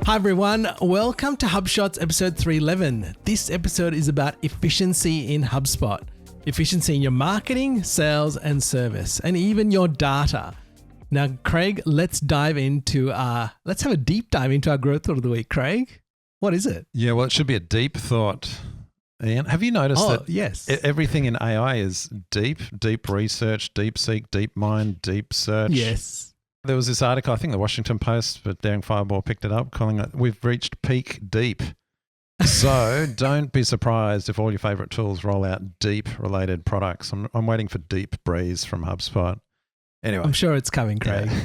Hi everyone, welcome to HubShots episode 311. This episode is about efficiency in HubSpot. Efficiency in your marketing, sales, and service, and even your data. Now, Craig, let's have a deep dive into our growth thought of the week. Craig, what is it? Yeah, well, it should be a deep thought. Ian, have you noticed that yes. everything in AI is deep research, deep seek, deep mind, deep search? Yes. There was this article, I think the Washington Post, but Daring Fireball picked it up, calling it, "We've reached peak deep." So don't be surprised if all your favorite tools roll out deep related products. I'm waiting for Deep Breeze from HubSpot. Anyway. I'm sure it's coming, Craig. Yeah.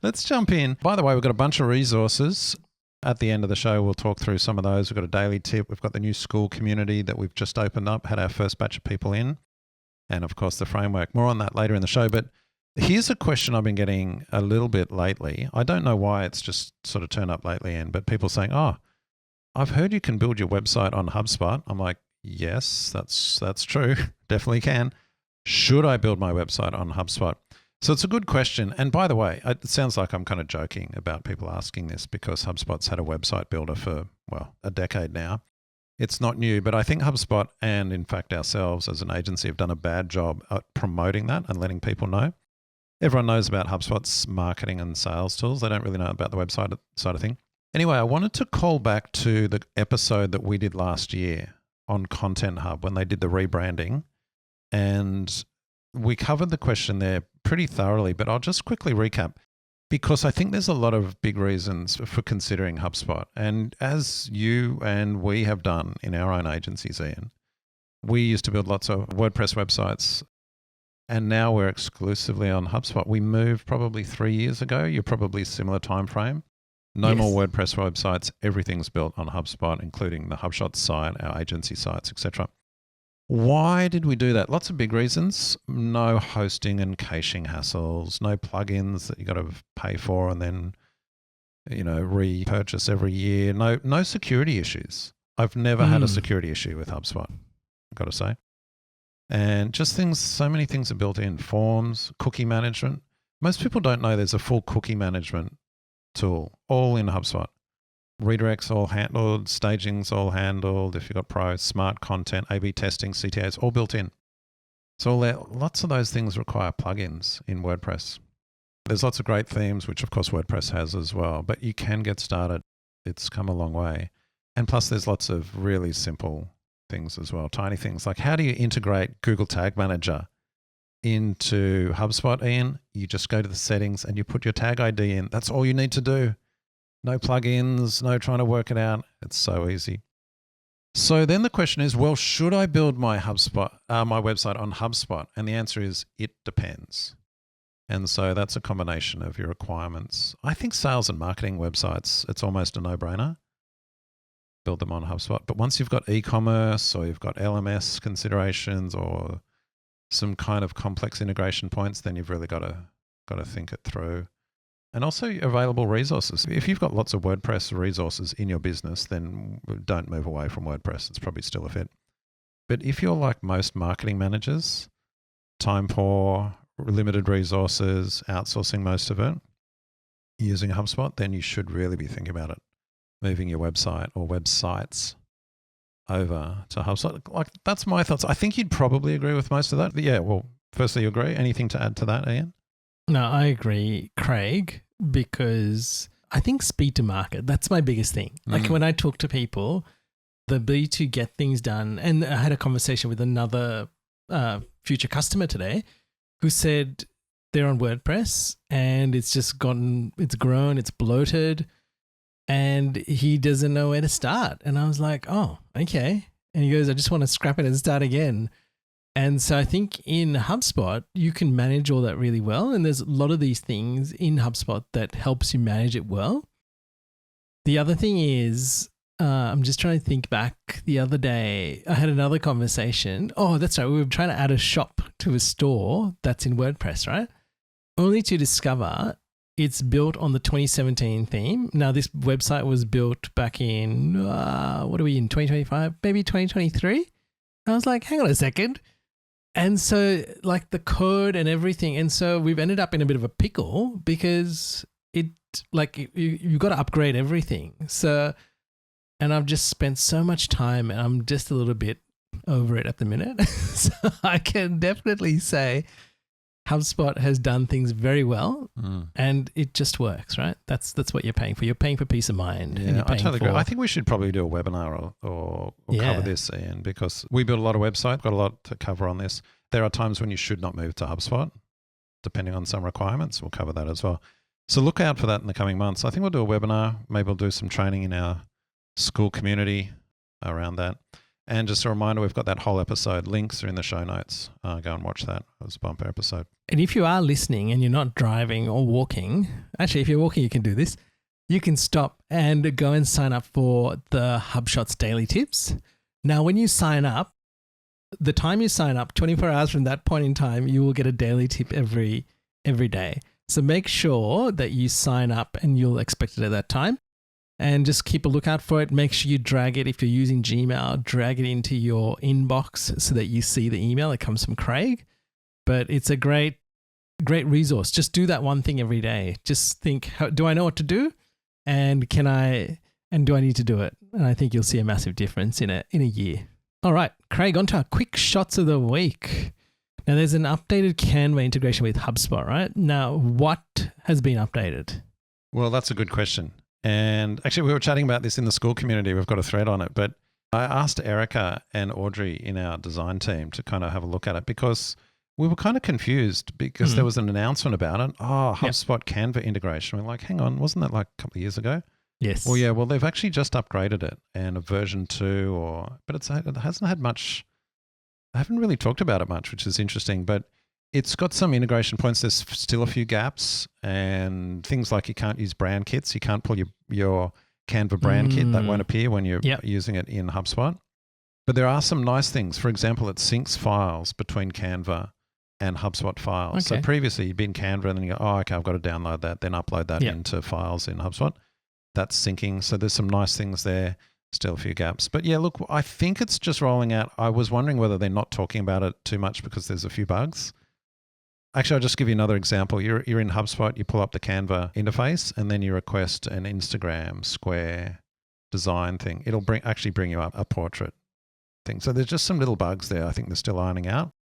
Let's jump in. By the way, we've got a bunch of resources. At the end of the show, we'll talk through some of those. We've got a daily tip. We've got the new school community that we've just opened up, had our first batch of people in. And of course, the framework. More on that later in the show. But here's a question I've been getting a little bit lately. I don't know why it's just sort of turned up lately, but people saying, "Oh, I've heard you can build your website on HubSpot." I'm like, yes, that's true. Definitely can. Should I build my website on HubSpot? So it's a good question. And by the way, it sounds like I'm kind of joking about people asking this because HubSpot's had a website builder for, a decade now. It's not new, but I think HubSpot and in fact ourselves as an agency have done a bad job at promoting that and letting people know. Everyone knows about HubSpot's marketing and sales tools. They don't really know about the website side of thing. Anyway, I wanted to call back to the episode that we did last year on Content Hub when they did the rebranding. And we covered the question there pretty thoroughly, but I'll just quickly recap because I think there's a lot of big reasons for considering HubSpot. And as you and we have done in our own agencies, Ian, we used to build lots of WordPress websites and now we're exclusively on HubSpot. We moved probably 3 years ago. You're probably similar time frame. No more WordPress websites. Everything's built on HubSpot, including the HubShots site, our agency sites, etc. Why did we do that? Lots of big reasons. No hosting and caching hassles, no plugins that you got to pay for and then, repurchase every year. No security issues. I've never had a security issue with HubSpot, I've got to say. And just so many things are built in. Forms, cookie management. Most people don't know there's a full cookie management tool, all in HubSpot. Redirects all handled, staging's all handled. If you've got Pro, smart content, A/B testing, CTAs, all built in. So lots of those things require plugins in WordPress. There's lots of great themes, which of course WordPress has as well, but you can get started. It's come a long way. And plus there's lots of really simple things as well, tiny things like how do you integrate Google Tag Manager into HubSpot, Ian? You just go to the settings and you put your tag ID in. That's all you need to do. No plugins, no trying to work it out. It's so easy. So then the question is, should I build my my website on HubSpot? And the answer is, it depends. And so that's a combination of your requirements. I think sales and marketing websites, it's almost a no-brainer. Build them on HubSpot. But once you've got e-commerce or you've got LMS considerations or some kind of complex integration points, then you've really got to think it through. And also available resources. If you've got lots of WordPress resources in your business, then don't move away from WordPress. It's probably still a fit. But if you're like most marketing managers, time poor, limited resources, outsourcing most of it, using HubSpot, then you should really be thinking about it. Moving your website or websites over to HubSpot. Like, that's my thoughts. I think you'd probably agree with most of that. But yeah, firstly, you agree? Anything to add to that, Ian? No, I agree, Craig, because I think speed to market, that's my biggest thing. Like when I talk to people, the ability to get things done, and I had a conversation with another future customer today who said they're on WordPress and it's grown, it's bloated, and he doesn't know where to start. And I was like, oh, okay. And he goes, I just want to scrap it and start again. And so I think in HubSpot, you can manage all that really well. And there's a lot of these things in HubSpot that helps you manage it well. The other thing is, I'm just trying to think back. The other day, I had another conversation. Oh, that's right. We were trying to add a shop to a store that's in WordPress, right? Only to discover it's built on the 2017 theme. Now, this website was built back in, in 2025? Maybe 2023? I was like, hang on a second. And so like the code and everything. And so we've ended up in a bit of a pickle because you've got to upgrade everything. So, and I've just spent so much time and I'm just a little bit over it at the minute. So I can definitely say HubSpot has done things very well and it just works, right? That's what you're paying for. You're paying for peace of mind. Yeah, I totally agree. I think we should probably do a webinar or cover this, Ian, because we build a lot of websites, got a lot to cover on this. There are times when you should not move to HubSpot, depending on some requirements. We'll cover that as well. So look out for that in the coming months. I think we'll do a webinar. Maybe we'll do some training in our school community around that. And just a reminder, we've got that whole episode. Links are in the show notes. Go and watch that. It was a bumper episode. And if you are listening and you're not driving or walking, actually, if you're walking, you can do this. You can stop and go and sign up for the HubShots Daily Tips. Now, when you sign up, the time you sign up, 24 hours from that point in time, you will get a daily tip every day. So make sure that you sign up and you'll expect it at that time. And just keep a lookout for it. Make sure you drag it, if you're using Gmail, drag it into your inbox so that you see the email that comes from Craig. But it's a great resource. Just do that one thing every day. Just think, do I know what to do? And do I need to do it? And I think you'll see a massive difference in a year. All right, Craig, on to our quick shots of the week. Now, there's an updated Canva integration with HubSpot, right? Now, what has been updated? Well, that's a good question. And actually, we were chatting about this in the school community. We've got a thread on it. But I asked Erica and Audrey in our design team to kind of have a look at it because we were kind of confused because there was an announcement about it. Oh, HubSpot Canva integration. We're like, hang on, wasn't that like a couple of years ago? Yes. Well, yeah. Well, they've actually just upgraded it and a version 2 but it hasn't had much. I haven't really talked about it much, which is interesting. But it's got some integration points. There's still a few gaps and things like you can't use brand kits. You can't pull your Canva brand kit. That won't appear when you're using it in HubSpot. But there are some nice things. For example, it syncs files between Canva and HubSpot files. Okay. So previously you'd be in Canva and then you go, oh, okay, I've got to download that, then upload that into files in HubSpot. That's syncing. So there's some nice things there. Still a few gaps. But yeah, look, I think it's just rolling out. I was wondering whether they're not talking about it too much because there's a few bugs. Actually, I'll just give you another example. You're in HubSpot, you pull up the Canva interface, and then you request an Instagram square design thing. It'll bring you up a portrait thing. So there's just some little bugs there. I think they're still ironing out.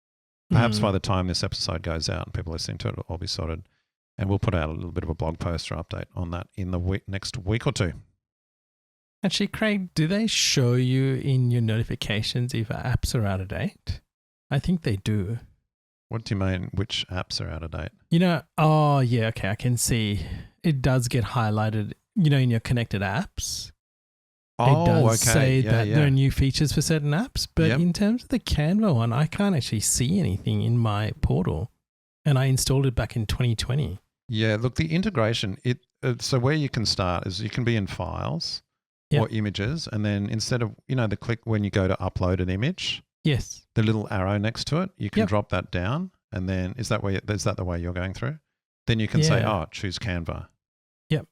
Perhaps by the time this episode goes out and people listening to it, it'll all be sorted. And we'll put out a little bit of a blog post or update on that in the next week or two. Actually, Craig, do they show you in your notifications if apps are out of date? I think they do. What do you mean? Which apps are out of date? Okay, I can see. It does get highlighted, in your connected apps. Oh, it does say that yeah. there are new features for certain apps. But in terms of the Canva one, I can't actually see anything in my portal. And I installed it back in 2020. Yeah, look, the integration, so where you can start is you can be in files or images. And then instead of, the click when you go to upload an image. Yes. The little arrow next to it, you can drop that down, and then is that the way you're going through? Then you can say, choose Canva. Yep.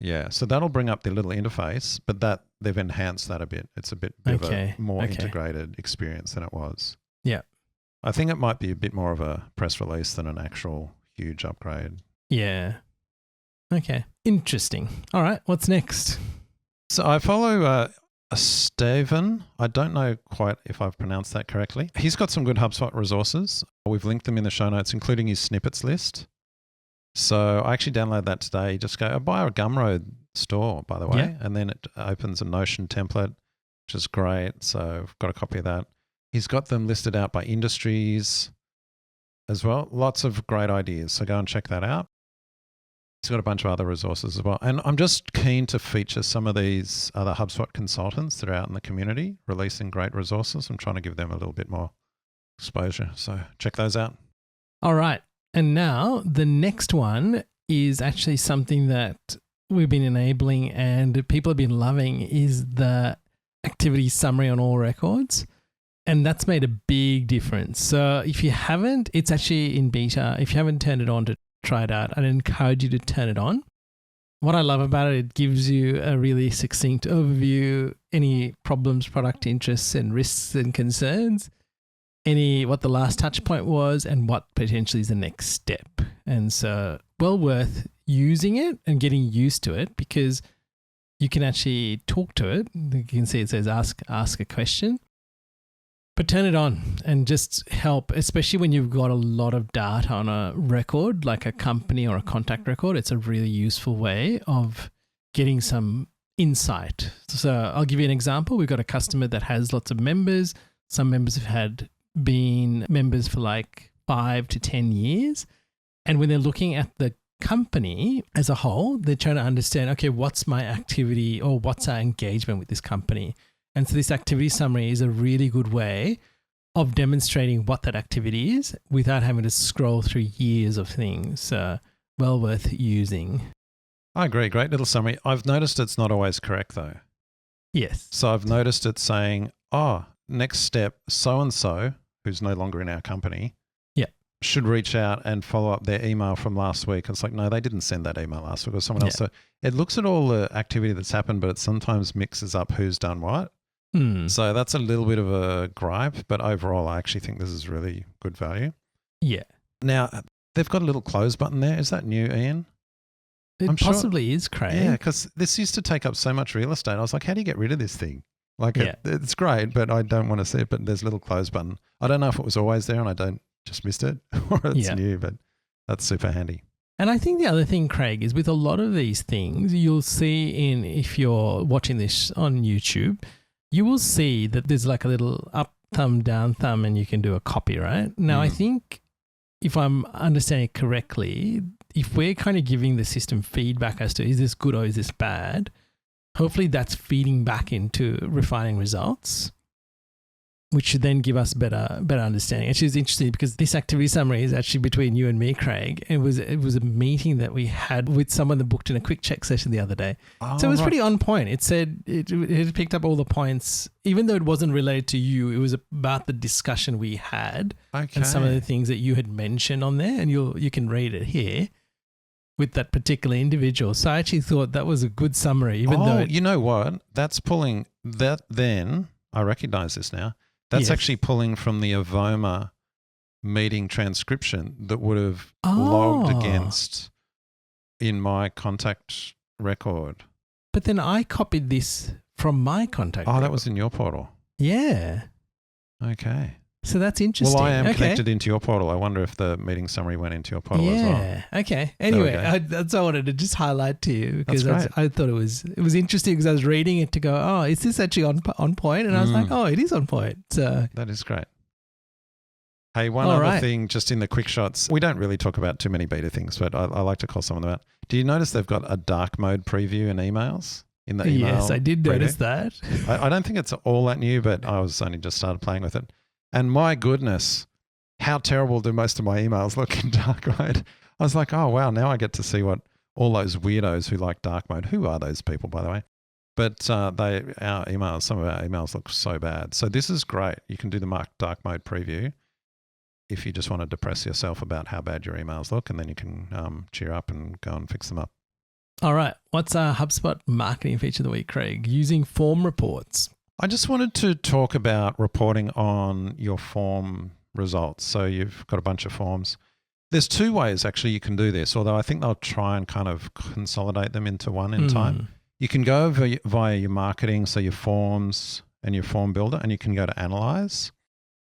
Yeah, so that'll bring up the little interface, but that they've enhanced that a bit. It's a bit of a more integrated experience than it was. Yeah. I think it might be a bit more of a press release than an actual huge upgrade. Yeah. Okay. Interesting. All right. What's next? So I follow Steven. I don't know quite if I've pronounced that correctly. He's got some good HubSpot resources. We've linked them in the show notes, including his snippets list. So I actually downloaded that today. Just go buy a Gumroad store, by the way, and then it opens a Notion template, which is great. So I've got a copy of that. He's got them listed out by industries as well. Lots of great ideas. So go and check that out. He's got a bunch of other resources as well. And I'm just keen to feature some of these other HubSpot consultants that are out in the community releasing great resources. I'm trying to give them a little bit more exposure. So check those out. All right. And now the next one is actually something that we've been enabling and people have been loving is the activity summary on all records. And that's made a big difference. So if you haven't, it's actually in beta. If you haven't turned it on to try it out, I'd encourage you to turn it on. What I love about it, it gives you a really succinct overview, any problems, product interests and risks and concerns, what the last touch point was and what potentially is the next step. And so well worth using it and getting used to it, because you can actually talk to it. You can see it says ask a question. But turn it on and just help, especially when you've got a lot of data on a record, like a company or a contact record. It's a really useful way of getting some insight. So I'll give you an example. We've got a customer that has lots of members. Some members have been members for like 5 to 10 years. And when they're looking at the company as a whole, they're trying to understand, okay, what's my activity or what's our engagement with this company? And so this activity summary is a really good way of demonstrating what that activity is without having to scroll through years of things. Well worth using. I agree. Great little summary. I've noticed it's not always correct though. Yes. So I've noticed it saying, next step, so-and-so, who's no longer in our company, should reach out and follow up their email from last week. It's like, no, they didn't send that email last week or someone else. So it looks at all the activity that's happened, but it sometimes mixes up who's done what. So that's a little bit of a gripe, but overall, I actually think this is really good value. Yeah. Now, they've got a little close button there. Is that new, Ian? It possibly is, Craig. Yeah, because this used to take up so much real estate. I was like, how do you get rid of this thing? Like, it's great, but I don't want to see it. But there's a little close button. I don't know if it was always there and I just missed it, or it's new, but that's super handy. And I think the other thing, Craig, is with a lot of these things, you'll see if you're watching this on YouTube, you will see that there's like a little up thumb, down thumb, and you can do a copy, right? Now, I think if I'm understanding it correctly, if we're kind of giving the system feedback as to is this good or is this bad, hopefully that's feeding back into refining results, which should then give us better understanding. Actually, it's interesting because this activity summary is actually between you and me, Craig. It was a meeting that we had with someone that booked in a quick check session the other day. So it was pretty on point. It said it picked up all the points, even though it wasn't related to you. It was about the discussion we had and some of the things that you had mentioned on there, and you can read it here with that particular individual. So I actually thought that was a good summary, even though you know what? That's pulling that. Then I recognize this now. That's actually pulling from the Avoma meeting transcription that would have logged against in my contact record. But then I copied this from my contact record. That was in your portal. Yeah. Okay. So that's interesting. Well, I am connected into your portal. I wonder if the meeting summary went into your portal as well. Yeah. Okay. Anyway, that's what I wanted to just highlight to you because that's I thought it was interesting because I was reading it to go, is this actually on point? And I was like, it is on point. So that is great. Hey, one other thing just in the quick shots. We don't really talk about too many beta things, but I like to call some of them out. Do you notice they've got a dark mode preview in emails? In the email yes, I did notice that. I don't think it's all that new, but I was only just started playing with it. And my goodness, how terrible do most of my emails look in dark mode? I was like, oh, wow, now I get to see what all those weirdos who like dark mode, who are those people, by the way? But some of our emails look so bad. So this is great. You can do the dark mode preview if you just want to depress yourself about how bad your emails look, and then you can cheer up and go and fix them up. All right. What's our HubSpot marketing feature of the week, Craig? Using form reports. I just wanted to talk about reporting on your form results. So you've got a bunch of forms. There's two ways actually you can do this, although I think they'll try and kind of consolidate them into one in time. You can go via your marketing, so your forms and your form builder, and you can go to analyze.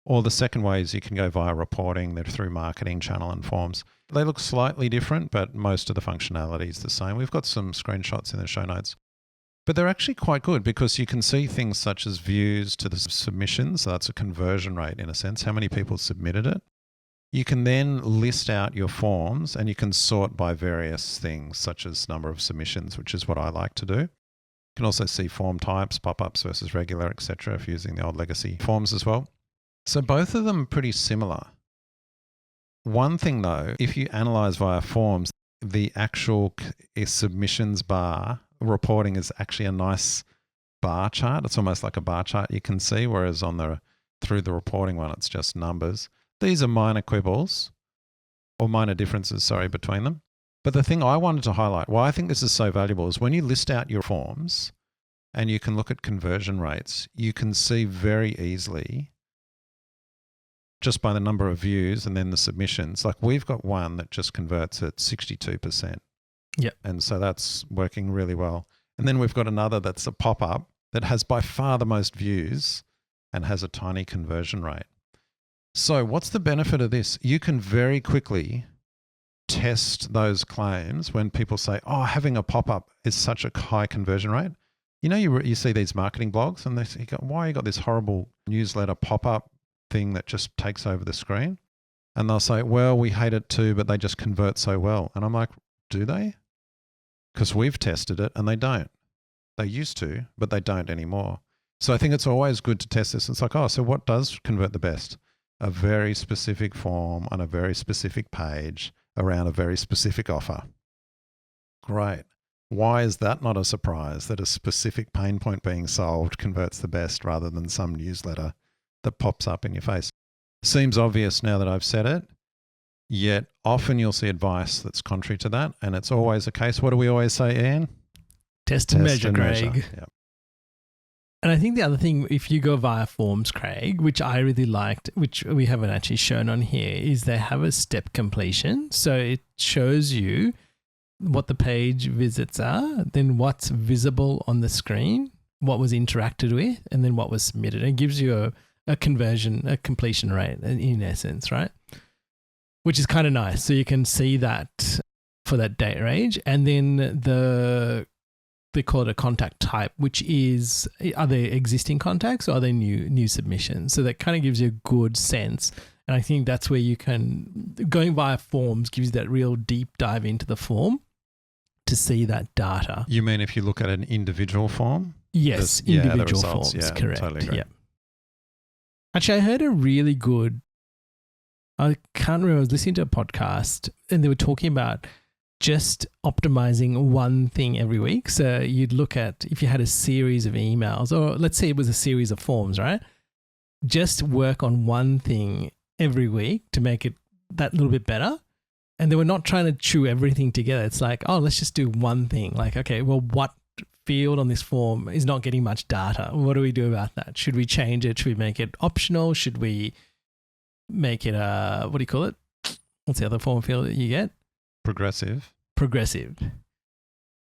Or the second way is you can go via reporting. They're through marketing, channel, and forms. They look slightly different, but most of the functionality is the same. We've got some screenshots in the show notes. But they're actually quite good because you can see things such as views to the submissions. So that's a conversion rate in a sense, how many people submitted it. You can then list out your forms and you can sort by various things such as number of submissions, which is what I like to do. You can also see form types, pop-ups versus regular, etc. if you're using the old legacy forms as well. So both of them are pretty similar. One thing though, if you analyze via forms, the actual submissions bar reporting is actually a nice bar chart. It's almost like a bar chart you can see, whereas through the reporting one, it's just numbers. These are minor quibbles or minor differences, between them. But the thing I wanted to highlight, why I think this is so valuable, is when you list out your forms and you can look at conversion rates, you can see very easily just by the number of views and then the submissions. Like we've got one that just converts at 62%. Yep. And so that's working really well. And then we've got another that's a pop-up that has by far the most views and has a tiny conversion rate. So what's the benefit of this? You can very quickly test those claims when people say, oh, having a pop-up is such a high conversion rate. You know, you see these marketing blogs and they say, why you got this horrible newsletter pop-up thing that just takes over the screen? And they'll say, well, we hate it too, but they just convert so well. And I'm like, do they? Because we've tested it and they don't. They used to, but they don't anymore. So I think it's always good to test this. It's like, oh, so what does convert the best? A very specific form on a very specific page around a very specific offer. Great. Why is that not a surprise that a specific pain point being solved converts the best rather than some newsletter that pops up in your face? Seems obvious now that I've said it, yet often you'll see advice that's contrary to that, and it's always the case. What do we always say, Ian? Test and measure, Craig. Yep. And I think the other thing, if you go via forms, Craig, which I really liked, which we haven't actually shown on here, is they have a step completion. So it shows you what the page visits are, then what's visible on the screen, what was interacted with, and then what was submitted. It gives you a completion rate in essence, right? Which is kind of nice. So you can see that for that date range. And then they call it a contact type, which is, are they existing contacts or are they new submissions? So that kind of gives you a good sense. And I think that's where you can, going via forms gives you that real deep dive into the form to see that data. You mean if you look at an individual form? Yes, individual results, forms, correct. Totally agree. Yeah. Actually, I heard a really good, I can't remember, I was listening to a podcast and they were talking about just optimizing one thing every week. So you'd look at, if you had a series of emails, or let's say it was a series of forms, right? Just work on one thing every week to make it that little bit better. And they were not trying to chew everything together. It's like, oh, let's just do one thing. Like, okay, well, what field on this form is not getting much data? What do we do about that? Should we change it? Should we make it optional? Should we make it, what do you call it? What's the other form field that you get? Progressive,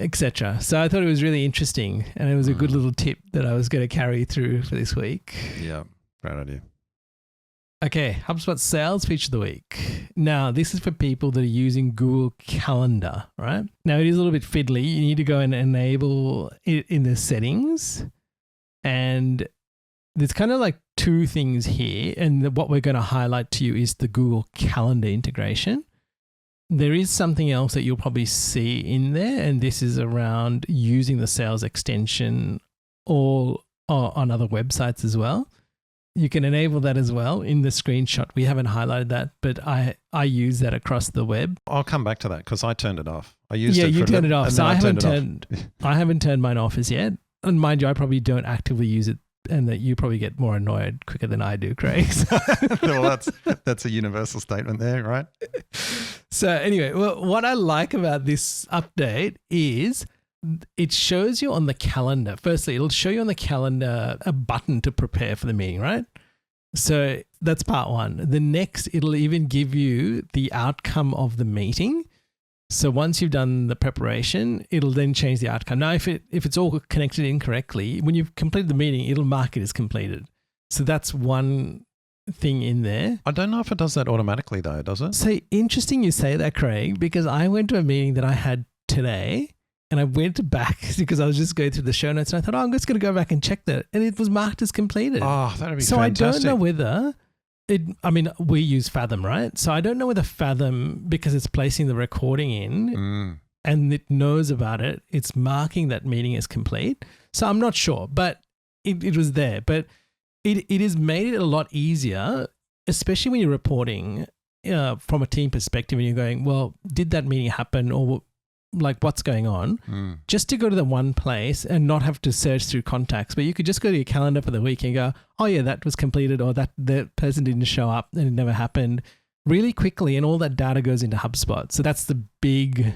etc. So I thought it was really interesting and it was a good little tip that I was going to carry through for this week. Yeah, great idea. Okay, HubSpot sales feature of the week. Now, this is for people that are using Google Calendar, right? Now, it is a little bit fiddly. You need to go and enable it in the settings. And there's kind of like two things here. And what we're going to highlight to you is the Google Calendar integration. There is something else that you'll probably see in there, and this is around using the sales extension or on other websites as well. You can enable that as well in the screenshot. We haven't highlighted that, but I use that across the web. I'll come back to that because I turned it off. I used it for you turned it off. So I haven't turned mine off as yet. And mind you, I probably don't actively use it, and that you probably get more annoyed quicker than I do, Craig. Well, that's a universal statement there, right? So anyway, well, what I like about this update is it shows you on the calendar. Firstly, it'll show you on the calendar a button to prepare for the meeting, right? So that's part one. The next, it'll even give you the outcome of the meeting. So once you've done the preparation, it'll then change the outcome. Now, if it's all connected incorrectly, when you've completed the meeting, it'll mark it as completed. So that's one thing in there. I don't know if it does that automatically though, does it? So interesting you say that, Craig, because I went to a meeting that I had today and I went back because I was just going through the show notes and I thought, oh, I'm just going to go back and check that. And it was marked as completed. Oh, that'd be so fantastic. I don't know whether we use Fathom, right? So I don't know whether Fathom, because it's placing the recording in and it knows about it, it's marking that meeting as complete. So I'm not sure, but it was there. But it has made it a lot easier, especially when you're reporting from a team perspective and you're going, well, did that meeting happen or like what's going on? Just to go to the one place and not have to search through contacts, but you could just go to your calendar for the week and go, oh yeah, that was completed, or that the person didn't show up and it never happened, really quickly, and all that data goes into HubSpot. So that's the big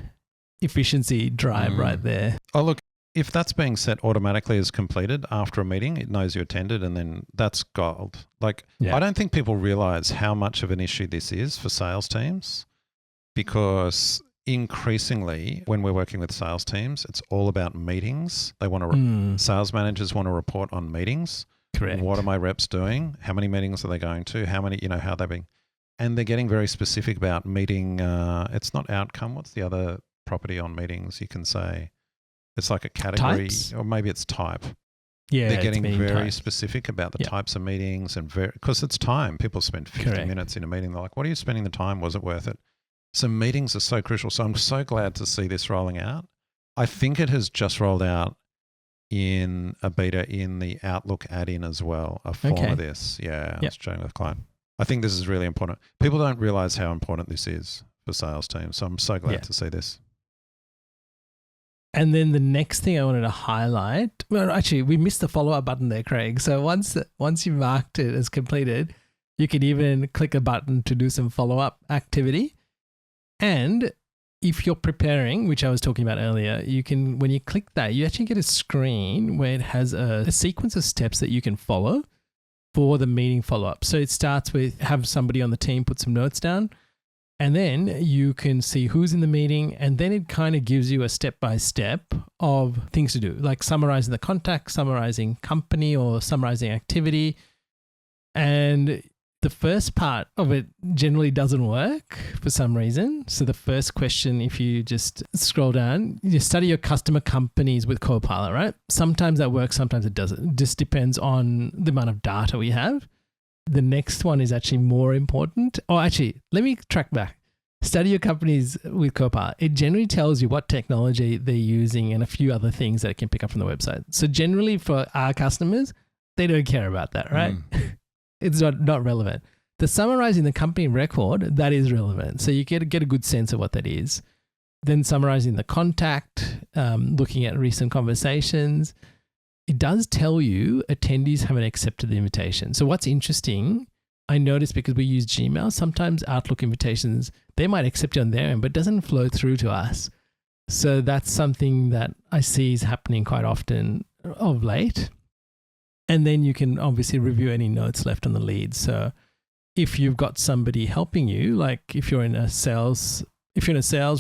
efficiency drive right there. Oh, look, if that's being set automatically as completed after a meeting, it knows you attended, and then that's gold. Like, I don't think people realize how much of an issue this is for sales teams, because increasingly, when we're working with sales teams, it's all about meetings. They want to, sales managers want to report on meetings. Correct. What are my reps doing? How many meetings are they going to? How many, how they're being, and they're getting very specific about meeting. It's not outcome. What's the other property on meetings? You can say it's like a category, Types? or maybe it's type. Yeah, They're getting very types. specific about the types of meetings, and because it's time. People spend 50 minutes in a meeting. They're like, what are you spending the time? Was it worth it? So meetings are so crucial. So I'm so glad to see this rolling out. I think it has just rolled out in a beta in the Outlook add-in as well, a form of this. Yeah, I was chatting with a client. I think this is really important. People don't realize how important this is for sales teams. So I'm so glad to see this. And then the next thing I wanted to highlight, well, actually, we missed the follow-up button there, Craig. So once you marked it as completed, you can even click a button to do some follow-up activity. And if you're preparing, which I was talking about earlier, you can, when you click that, you actually get a screen where it has a sequence of steps that you can follow for the meeting follow-up. So it starts with have somebody on the team put some notes down, and then you can see who's in the meeting, and then it kind of gives you a step-by-step of things to do, like summarizing the contact, summarizing company, or summarizing activity. And the first part of it generally doesn't work for some reason. So the first question, if you just scroll down, you study your customer companies with Copilot, right? Sometimes that works, sometimes it doesn't. It just depends on the amount of data we have. The next one is actually more important. Oh, actually, let me track back. Study your companies with Copilot. It generally tells you what technology they're using and a few other things that it can pick up from the website. So generally for our customers, they don't care about that, right? It's not relevant. The summarizing the company record, that is relevant. So you get a good sense of what that is. Then summarizing the contact, looking at recent conversations. It does tell you attendees haven't accepted the invitation. So what's interesting, I noticed because we use Gmail, sometimes Outlook invitations, they might accept it on their end, but it doesn't flow through to us. So that's something that I see is happening quite often of late. And then you can obviously review any notes left on the lead. So if you've got somebody helping you, like if you're in a sales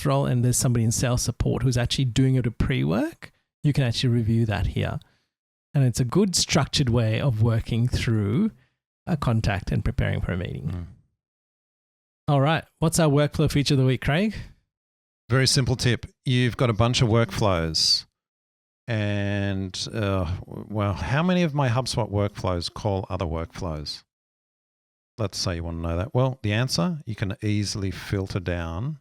role and there's somebody in sales support who's actually doing it a pre-work, you can actually review that here. And it's a good structured way of working through a contact and preparing for a meeting. All right. What's our workflow feature of the week, Craig? Very simple tip. You've got a bunch of workflows. And, how many of my HubSpot workflows call other workflows? Let's say you want to know that. Well, the answer, you can easily filter down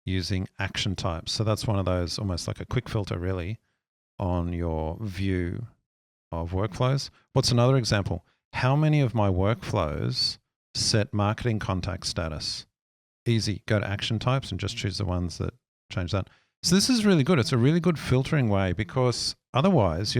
using action types. So that's one of those, almost like a quick filter really, on your view of workflows. What's another example? How many of my workflows set marketing contact status? Easy. Go to action types and just choose the ones that change that. So this is really good. It's a really good filtering way, because otherwise,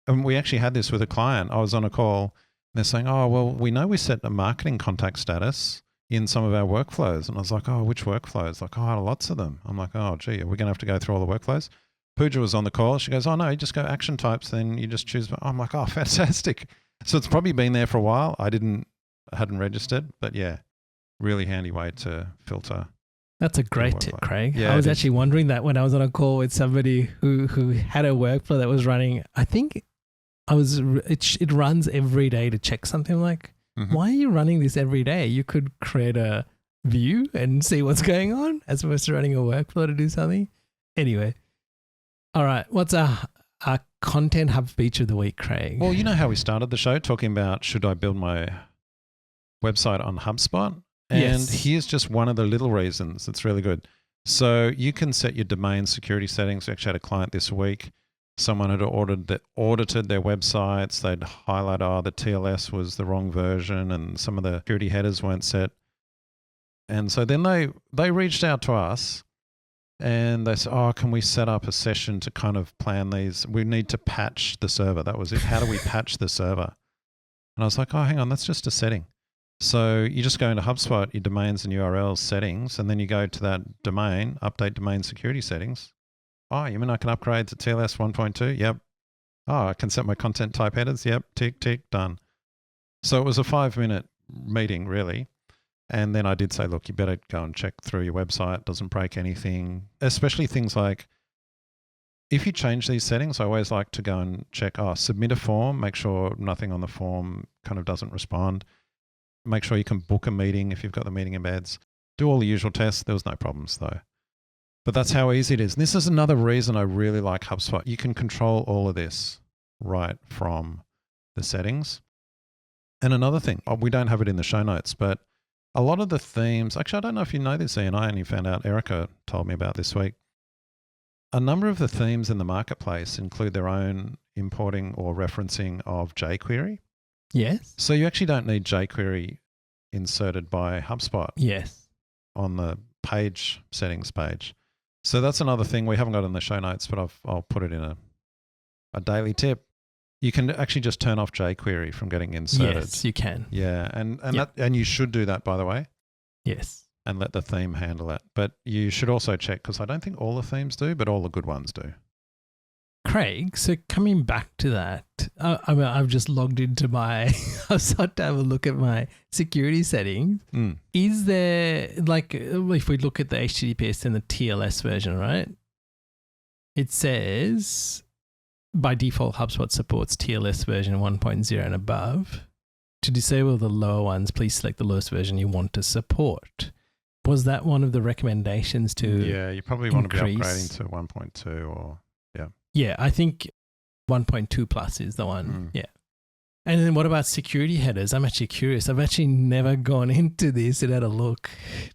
and we actually had this with a client. I was on a call and they're saying, oh, well, we know we set a marketing contact status in some of our workflows. And I was like, oh, which workflows? Like, oh, lots of them. I'm like, oh, gee, are we going to have to go through all the workflows? Pooja was on the call. She goes, oh, no, you just go action types. Then you just choose. I'm like, oh, fantastic. So it's probably been there for a while. I hadn't registered, but yeah, really handy way to filter. That's a great tip, Craig. Yeah, I was actually wondering that when I was on a call with somebody who had a workflow that was running. I think it runs every day to check something. Like, why are you running this every day? You could create a view and see what's going on as opposed to running a workflow to do something. Anyway, all right. What's our content hub feature of the week, Craig? Well, you know how we started the show talking about should I build my website on HubSpot? And here's just one of the little reasons that's really good. So you can set your domain security settings. We actually had a client this week. Someone had audited their websites. They'd highlight, the TLS was the wrong version and some of the security headers weren't set. And so then they reached out to us and they said, oh, can we set up a session to kind of plan these? We need to patch the server. That was it. How do we patch the server? And I was like, oh, hang on, that's just a setting. So you just go into HubSpot, your domains and URLs settings, and then you go to that domain, update domain security settings. Oh, you mean I can upgrade to TLS 1.2? Yep. Oh, I can set my content type headers? Yep. Tick, tick, done. So it was a 5-minute meeting, really. And then I did say, look, you better go and check through your website. It doesn't break anything, especially things like if you change these settings, I always like to go and check, submit a form, make sure nothing on the form kind of doesn't respond. Make sure you can book a meeting if you've got the meeting embeds. Do all the usual tests. There was no problems though. But that's how easy it is. And this is another reason I really like HubSpot. You can control all of this right from the settings. And another thing, we don't have it in the show notes, but a lot of the themes, actually, I don't know if you know this, Ian, I only found out, Erica told me about this week. A number of the themes in the marketplace include their own importing or referencing of jQuery. Yes. So you actually don't need jQuery inserted by HubSpot. Yes. On the page settings page. So that's another thing we haven't got in the show notes, but I'll put it in a daily tip. You can actually just turn off jQuery from getting inserted. Yes, you can. Yeah, and you should do that, by the way. Yes. And let the theme handle it. But you should also check, because I don't think all the themes do, but all the good ones do. Craig, so coming back to that, I've just logged into my HubSpot to have a look at my security settings. Is there, like, if we look at the HTTPS and the TLS version, right? It says, by default, HubSpot supports TLS version 1.0 and above. To disable the lower ones, please select the lowest version you want to support. Was that one of the recommendations to Yeah, you probably want to be increase? upgrading to 1.2 or, yeah. Yeah, I think 1.2 plus is the one. Yeah. And then what about security headers? I'm actually curious. I've actually never gone into this and had a look.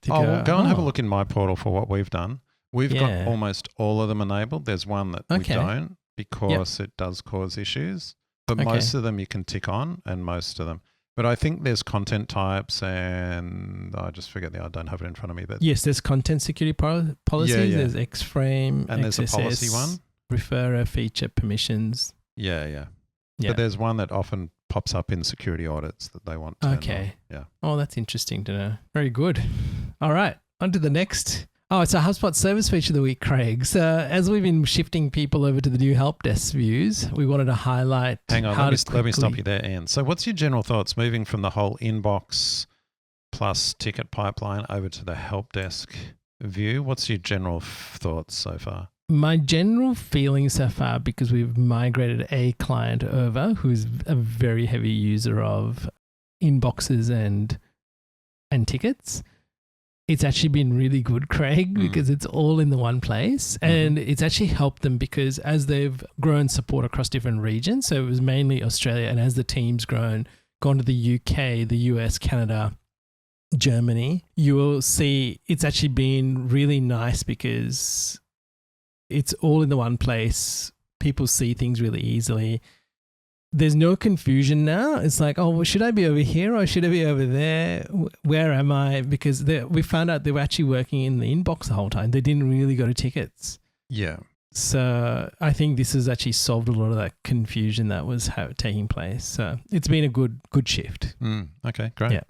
Go and have a look in my portal for what we've done. We've got almost all of them enabled. There's one that we don't because it does cause issues. But most of them you can tick on, and most of them. But I think there's content types, and I just forget I don't have it in front of me. But yes, there's content security policies. There's X-frame, and XSS, there's a policy one. Referrer, feature, permissions. Yeah. But there's one that often pops up in security audits that they want to Okay. Yeah. Oh, that's interesting to know. Very good. All right. On to the next. Oh, it's a HubSpot service feature of the week, Craig. So as we've been shifting people over to the new help desk views, we wanted to highlight Hang on, let me stop you there, Ian. So what's your general thoughts moving from the whole inbox plus ticket pipeline over to the help desk view? What's your general thoughts so far? My general feeling so far, because we've migrated a client over who's a very heavy user of inboxes and tickets, it's actually been really good, Craig, because it's all in the one place. And it's actually helped them because as they've grown support across different regions, so it was mainly Australia, and as the team's gone to the UK, the US, Canada, Germany, you will see it's actually been really nice because it's all in the one place. People see things really easily. There's no confusion now. It's like, oh, well, should I be over here or should I be over there? Where am I? Because we found out they were actually working in the inbox the whole time. They didn't really go to tickets. Yeah. So I think this has actually solved a lot of that confusion that was taking place. So it's been a good shift. Okay, great. Yeah.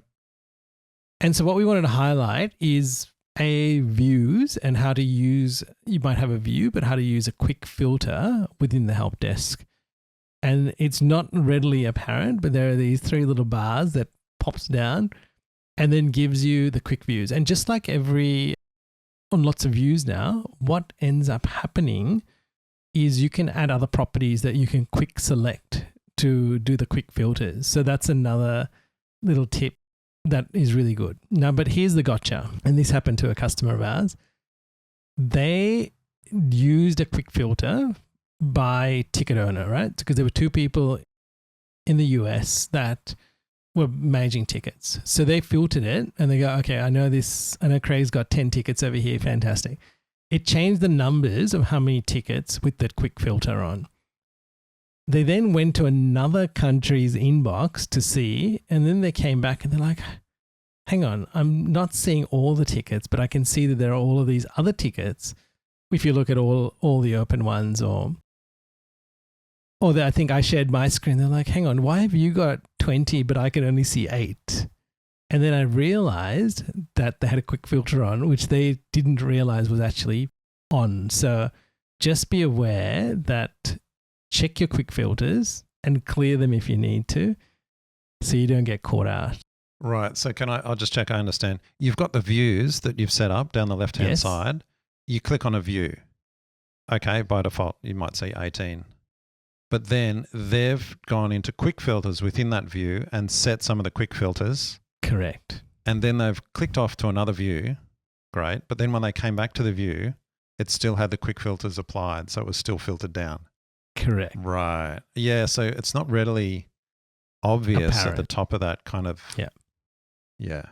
And so what we wanted to highlight is views and how to use, you might have a view, but how to use a quick filter within the help desk. And it's not readily apparent, but there are these 3 little bars that pops down and then gives you the quick views. And just like on lots of views now, what ends up happening is you can add other properties that you can quick select to do the quick filters. So that's another little tip that is really good. Now, but here's the gotcha. And this happened to a customer of ours. They used a quick filter by ticket owner, right? Because there were 2 people in the US that were managing tickets. So they filtered it and they go, okay, I know Craig's got 10 tickets over here. Fantastic. It changed the numbers of how many tickets with that quick filter on. They then went to another country's inbox to see, and then they came back and they're like, hang on, I'm not seeing all the tickets, but I can see that there are all of these other tickets. If you look at all the open ones or I think I shared my screen. They're like, hang on, why have you got 20, but I can only see 8? And then I realized that they had a quick filter on, which they didn't realize was actually on. So just be aware that check your quick filters and clear them if you need to, so you don't get caught out. Right. So I'll just check I understand. You've got the views that you've set up down the left-hand Yes. side. You click on a view. Okay, by default, you might see 18. But then they've gone into quick filters within that view and set some of the quick filters. Correct. And then they've clicked off to another view. Great. But then when they came back to the view, it still had the quick filters applied. So it was still filtered down. Correct. Right. Yeah. So it's not readily obvious Apparent. at the top of that kind of. Yeah. Yeah.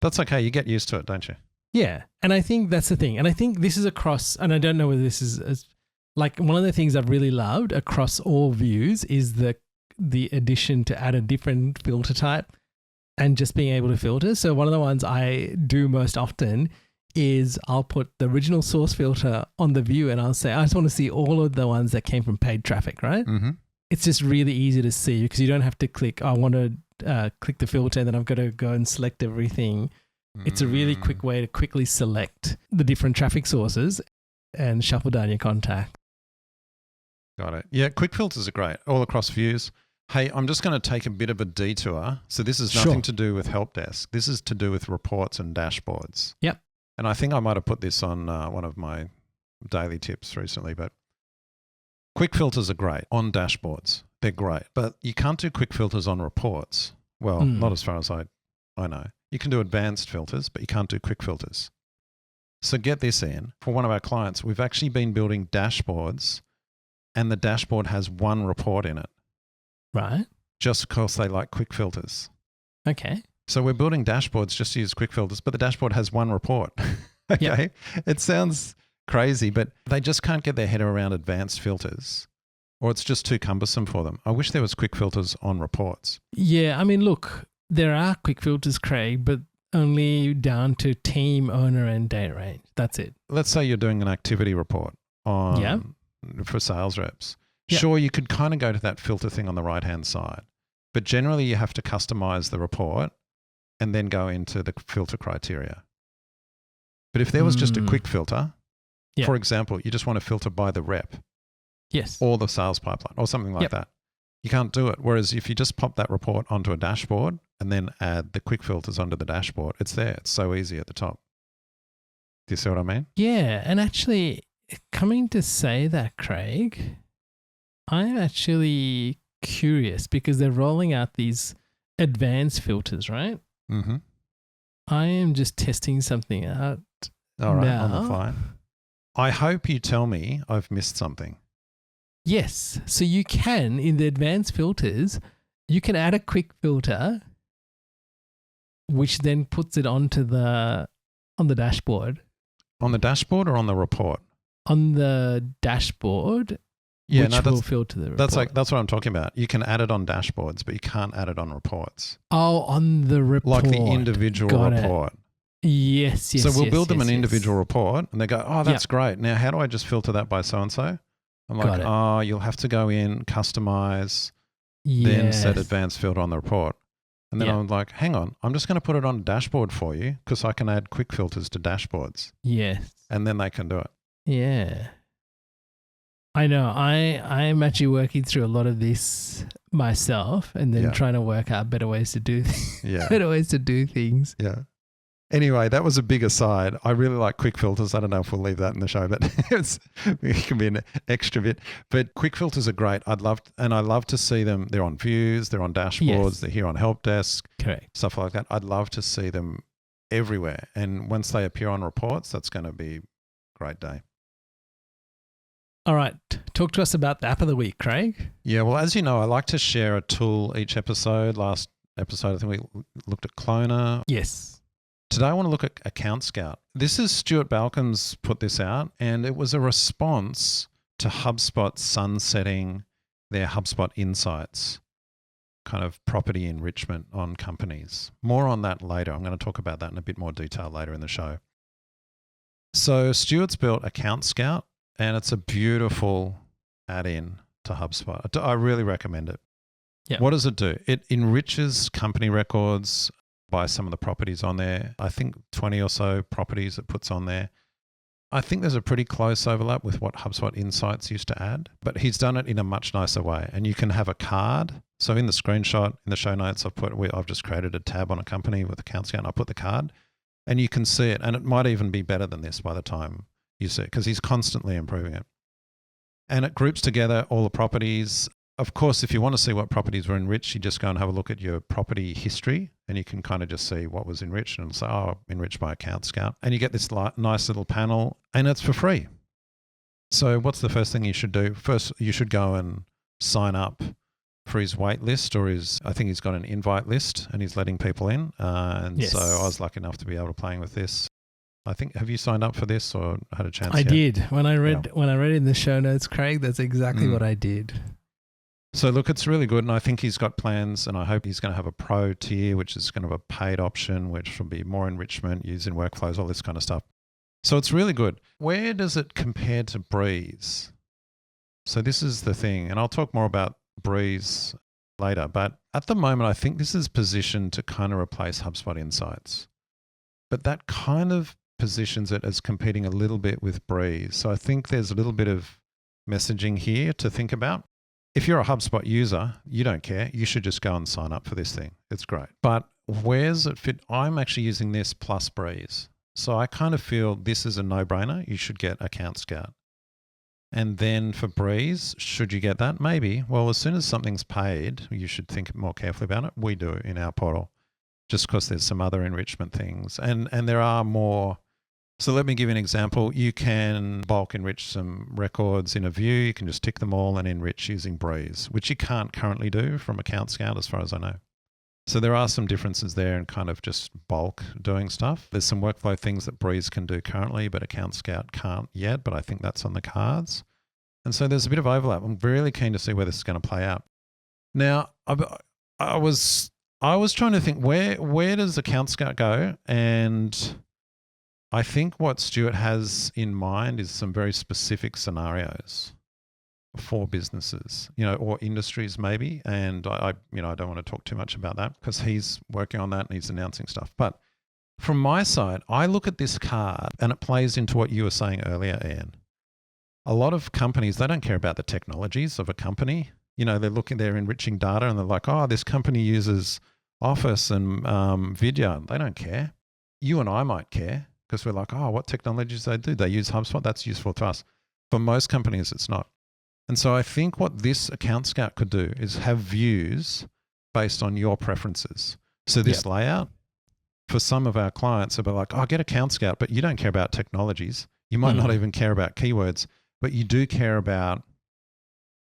That's okay. You get used to it, don't you? Yeah. And I think that's the thing. And I think this is across, and I don't know whether this is like one of the things I've really loved across all views is the addition to add a different filter type and just being able to filter. So one of the ones I do most often is I'll put the original source filter on the view and I'll say, I just want to see all of the ones that came from paid traffic, right? Mm-hmm. It's just really easy to see because you don't have to click, I want to click the filter and then I've got to go and select everything. It's a really quick way to quickly select the different traffic sources and shuffle down your contact. Got it. Yeah, quick filters are great all across views. Hey, I'm just going to take a bit of a detour. So this is nothing to do with help desk. This is to do with reports and dashboards. Yep. And I think I might have put this on one of my daily tips recently, but quick filters are great on dashboards. They're great, but you can't do quick filters on reports. Well, not as far as I know. You can do advanced filters, but you can't do quick filters. So get this in. For one of our clients, we've actually been building dashboards and the dashboard has one report in it. Right. Just because they like quick filters. Okay. So we're building dashboards just to use quick filters, but the dashboard has one report. Okay. Yep. It sounds crazy, but they just can't get their head around advanced filters or it's just too cumbersome for them. I wish there was quick filters on reports. Yeah. I mean, look, there are quick filters, Craig, but only down to team, owner, and date range. That's it. Let's say you're doing an activity report for sales reps. Yep. Sure, you could kind of go to that filter thing on the right-hand side, but generally you have to customize the report and then go into the filter criteria. But if there was just a quick filter, for example, you just want to filter by the rep or the sales pipeline or something like that, you can't do it. Whereas if you just pop that report onto a dashboard and then add the quick filters onto the dashboard, it's there. It's so easy at the top. Do you see what I mean? Yeah. And actually, coming to say that, Craig, I'm actually curious because they're rolling out these advanced filters, right? Mm-hmm. I am just testing something out. All right, now. on the fly. I hope you tell me I've missed something. Yes. So you can, in the advanced filters, you can add a quick filter, which then puts it on the dashboard. On the dashboard or on the report? On the dashboard, which will filter the report. That's what I'm talking about. You can add it on dashboards, but you can't add it on reports. Oh, on the report. Like the individual report. Yes. So we'll build them an individual report and they go, oh, that's great. Now, how do I just filter that by so-and-so? I'm like, oh, you'll have to go in, customize, then set advanced filter on the report. And then I'm like, hang on, I'm just going to put it on a dashboard for you because I can add quick filters to dashboards. Yes. And then they can do it. Yeah. I know. I'm actually working through a lot of this myself and then trying to work out better ways to do better ways to do things. Yeah. Anyway, that was a big aside. I really like quick filters. I don't know if we'll leave that in the show, but it can be an extra bit. But quick filters are great. I love to see them. They're on views, they're on dashboards, they're here on help desk, stuff like that. I'd love to see them everywhere. And once they appear on reports, that's going to be a great day. All right. Talk to us about the app of the week, Craig. Yeah, well, as you know, I like to share a tool each episode. Last episode, I think we looked at Cloner. Yes. Today, I want to look at AccountScout. This is Stuart Balcom's put this out, and it was a response to HubSpot sunsetting their HubSpot Insights kind of property enrichment on companies. More on that later. I'm going to talk about that in a bit more detail later in the show. So Stuart's built AccountScout, and it's a beautiful add-in to HubSpot. I really recommend it. Yep. What does it do? It enriches company records by some of the properties on there. I think 20 or so properties it puts on there. I think there's a pretty close overlap with what HubSpot Insights used to add, but he's done it in a much nicer way. And you can have a card. So in the screenshot, in the show notes, I've just created a tab on a company with AccountScout and I put the card and you can see it. And it might even be better than this by the time you see it because he's constantly improving it. And it groups together all the properties. Of course, if you want to see what properties were enriched, you just go and have a look at your property history and you can kind of just see what was enriched and say, oh, enriched by AccountScout. And you get this nice little panel and it's for free. So what's the first thing you should do? First, you should go and sign up for his wait list I think he's got an invite list and he's letting people in. Yes. So I was lucky enough to be able to playing with this. I think, have you signed up for this or had a chance I yet? did. When I read in the show notes, Craig, that's exactly what I did. So look, it's really good and I think he's got plans and I hope he's going to have a pro tier, which is kind of a paid option, which will be more enrichment, using workflows, all this kind of stuff. So it's really good. Where does it compare to Breeze? So this is the thing, and I'll talk more about Breeze later, but at the moment, I think this is positioned to kind of replace HubSpot Insights. But that kind of positions it as competing a little bit with Breeze. So I think there's a little bit of messaging here to think about. If you're a HubSpot user, you don't care. You should just go and sign up for this thing. It's great. But where's it fit? I'm actually using this plus Breeze. So I kind of feel this is a no-brainer. You should get AccountScout. And then for Breeze, should you get that? Maybe. Well, as soon as something's paid, you should think more carefully about it. We do in our portal, just because there's some other enrichment things. And there are more. So let me give you an example. You can bulk enrich some records in a view. You can just tick them all and enrich using Breeze, which you can't currently do from AccountScout as far as I know. So there are some differences there in kind of just bulk doing stuff. There's some workflow things that Breeze can do currently, but AccountScout can't yet, but I think that's on the cards. And so there's a bit of overlap. I'm really keen to see where this is going to play out. Now, I was trying to think, where does AccountScout go? And I think what Stuart has in mind is some very specific scenarios for businesses, or industries maybe. And I don't want to talk too much about that because he's working on that and he's announcing stuff. But from my side, I look at this card and it plays into what you were saying earlier, Ian. A lot of companies, they don't care about the technologies of a company. They're enriching data and they're like, oh, this company uses Office and Vidya. They don't care. You and I might care because we're like, oh, what technologies they do? They use HubSpot. That's useful to us. For most companies, it's not. And so I think what this AccountScout could do is have views based on your preferences. So this layout, for some of our clients, they'll be like, oh, get AccountScout, but you don't care about technologies. You might not even care about keywords, but you do care about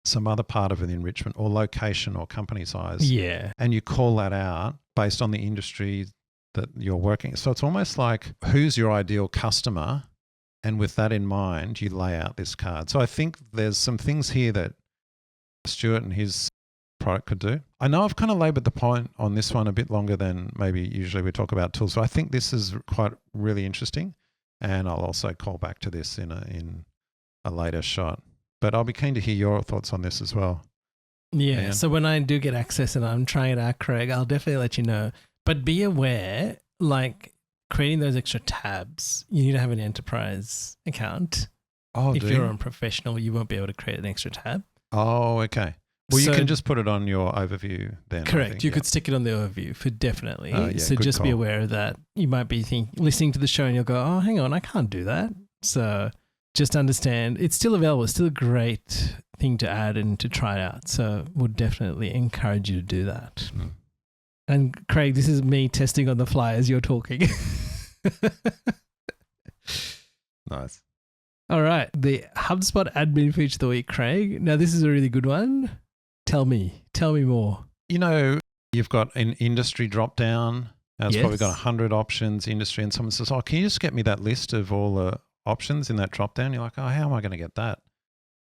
some other part of an enrichment or location or company size. Yeah. And you call that out based on the industry that you're working. So it's almost like, who's your ideal customer? And with that in mind, you lay out this card. So I think there's some things here that Stuart and his product could do. I know I've kind of labored the point on this one a bit longer than maybe usually we talk about tools. So I think this is quite really interesting. And I'll also call back to this in a later shot. But I'll be keen to hear your thoughts on this as well. Yeah. Ian? So when I do get access and I'm trying it out, Craig, I'll definitely let you know. But be aware, creating those extra tabs, you need to have an enterprise account. Oh, if you're a professional, you won't be able to create an extra tab. Oh, okay. Well, you can just put it on your overview then. Correct. You could stick it on the overview for definitely. So just call. be aware of that. You might be listening to the show and you'll go, oh, hang on, I can't do that. So just understand it's still available. It's still a great thing to add and to try out. So would definitely encourage you to do that. Mm. And Craig, this is me testing on the fly as you're talking. Nice. All right. The HubSpot admin feature of the week, Craig. Now, this is a really good one. Tell me more. You've got an industry drop down. It's probably got 100 options, industry, and someone says, oh, can you just get me that list of all the options in that drop down? You're like, oh, how am I going to get that?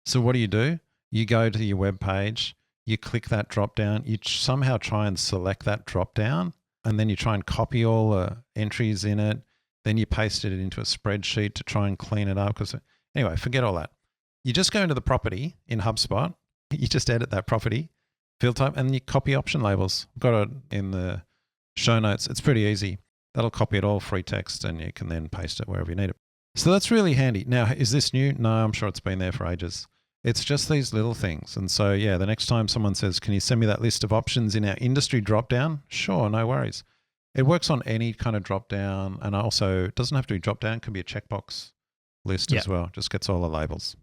So what do? You go to your web page. You click that drop down, you somehow try and select that drop down, and then you try and copy all the entries in it. Then you paste it into a spreadsheet to try and clean it up. Anyway, forget all that. You just go into the property in HubSpot. You just edit that property, field type, and you copy option labels. I've got it in the show notes. It's pretty easy. That'll copy it all, free text, and you can then paste it wherever you need it. So that's really handy. Now, is this new? No, I'm sure it's been there for ages. It's just these little things. And so, yeah, the next time someone says, can you send me that list of options in our industry dropdown? Sure, no worries. It works on any kind of dropdown. And also, it doesn't have to be dropdown. It can be a checkbox list as well. Just gets all the labels.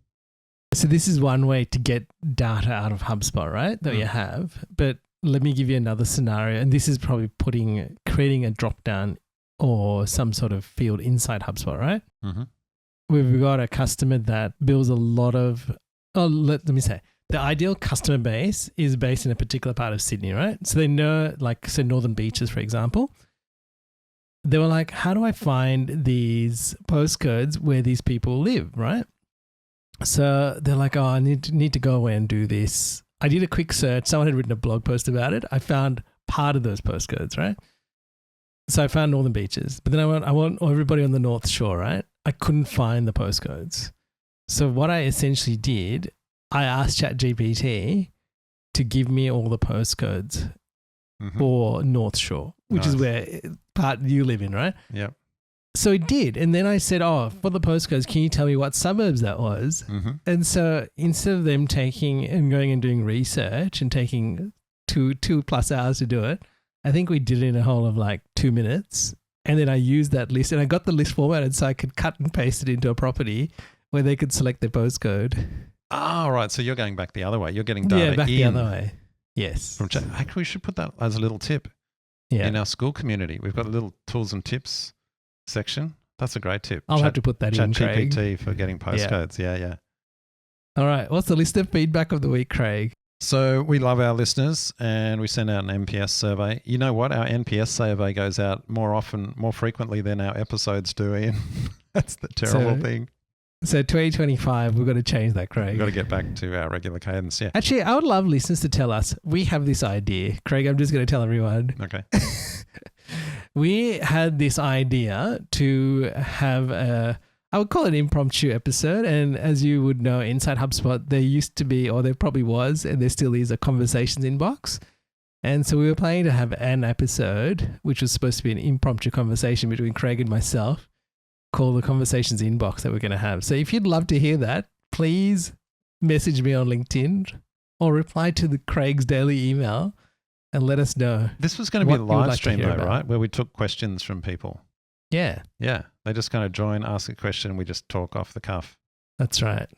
So this is one way to get data out of HubSpot, right? That you have. But let me give you another scenario. And this is probably creating a dropdown or some sort of field inside HubSpot, right? Mm-hmm. We've got a customer that builds a lot of, let me say, the ideal customer base is based in a particular part of Sydney, right? So they know, like, say, Northern Beaches, for example. They were like, how do I find these postcodes where these people live, right? So they're like, oh, I need to go away and do this. I did a quick search. Someone had written a blog post about it. I found part of those postcodes, right? So I found Northern Beaches, but then I want everybody on the North Shore, right? I couldn't find the postcodes. So what I essentially did, I asked ChatGPT to give me all the postcodes for North Shore, which is where part you live in, right? Yep. So it did. And then I said, oh, for the postcodes, can you tell me what suburbs that was? And so instead of them taking and going and doing research and taking 2+ hours to do it, I think we did it in a whole of like 2 minutes. And then I used that list and I got the list formatted so I could cut and paste it into a property where they could select their postcode. Ah, right. So you're going back the other way. You're getting data back the other way. Yes. Actually, we should put that as a little tip in our school community. We've got a little tools and tips section. That's a great tip. I'll have to put that in, Craig. ChatGPT for getting postcodes. Yeah. All right. What's the list of feedback of the week, Craig? So we love our listeners and we send out an NPS survey. You know what? Our NPS survey goes out more frequently than our episodes do, Ian. That's the terrible thing. So 2025, we've got to change that, Craig. We've got to get back to our regular cadence, yeah. Actually, I would love listeners to tell us, we have this idea. Craig, I'm just going to tell everyone. Okay. We had this idea to have I would call it an impromptu episode. And as you would know, inside HubSpot, there used to be, or there probably was, and there still is, a conversations inbox. And so we were planning to have an episode, which was supposed to be an impromptu conversation between Craig and myself, called the conversations inbox that we're going to have. So if you'd love to hear that, please message me on LinkedIn or reply to the Craig's daily email and let us know. This was going to be a live stream though, right? Where we took questions from people. Yeah. Yeah. They just kind of join, ask a question. We just talk off the cuff. That's right.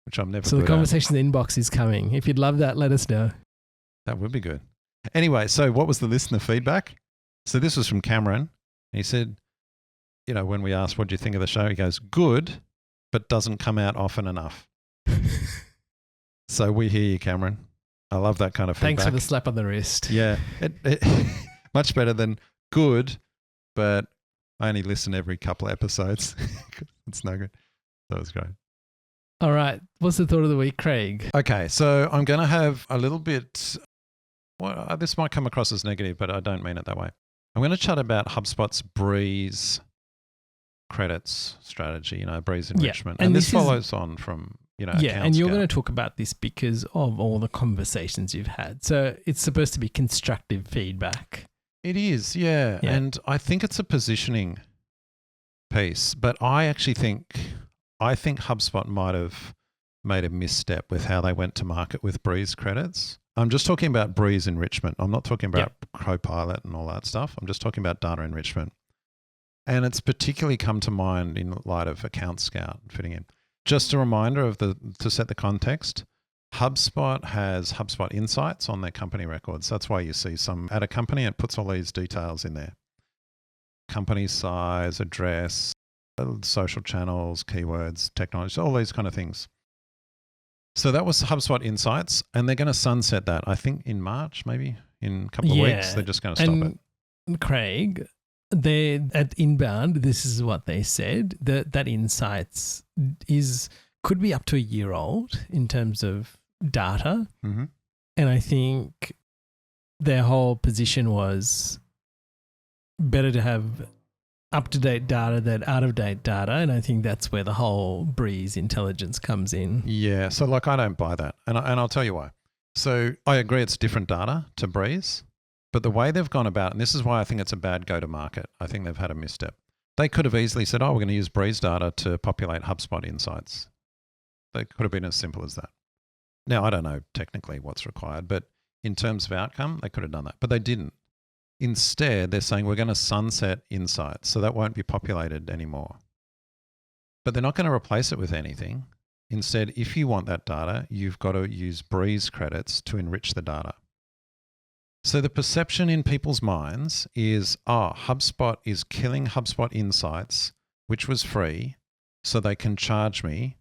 Which I'm never So the conversations inbox is coming. If you'd love that, let us know. That would be good. Anyway, so what was the listener feedback? So this was from Cameron. He said, you know, when we asked, what do you think of the show? He goes, good, but doesn't come out often enough. So we hear you, Cameron. I love that kind of feedback. Thanks for the slap on the wrist. Yeah. Much better than good, but I only listen every couple of episodes. It's no good. That was great. All right. What's the thought of the week, Craig? Okay. So I'm going to have a little bit, well, this might come across as negative, but I don't mean it that way. I'm going to chat about HubSpot's Breeze credits strategy, Breeze enrichment. And this follows on from, yeah, and you're going to talk about this because of all the conversations you've had. So it's supposed to be constructive feedback. It is, yeah. And I think it's a positioning piece, but I actually think HubSpot might have made a misstep with how they went to market with Breeze credits. I'm just talking about Breeze enrichment. I'm not talking about Copilot and all that stuff. I'm just talking about data enrichment. And it's particularly come to mind in light of AccountScout fitting in. Just a reminder to set the context, HubSpot has HubSpot Insights on their company records. That's why you see some at a company, it puts all these details in there. Company size, address, social channels, keywords, technology, all these kind of things. So that was HubSpot Insights, and they're going to sunset that, I think, in March, maybe in a couple of weeks. They're just going to stop it. Craig, they at Inbound, this is what they said, that Insights could be up to a year old in terms of data. Mm-hmm. And I think their whole position was better to have up-to-date data than out-of-date data. And I think that's where the whole Breeze intelligence comes in. Yeah. So I don't buy that. And I'll tell you why. So I agree it's different data to Breeze, but the way they've gone about, and this is why I think it's a bad go-to-market. I think they've had a misstep. They could have easily said, oh, we're going to use Breeze data to populate HubSpot insights. They could have been as simple as that. Now, I don't know technically what's required, but in terms of outcome, they could have done that, but they didn't. Instead, they're saying we're going to sunset insights, so that won't be populated anymore. But they're not going to replace it with anything. Instead, if you want that data, you've got to use Breeze credits to enrich the data. So the perception in people's minds is, oh, HubSpot is killing HubSpot Insights, which was free, so they can charge me,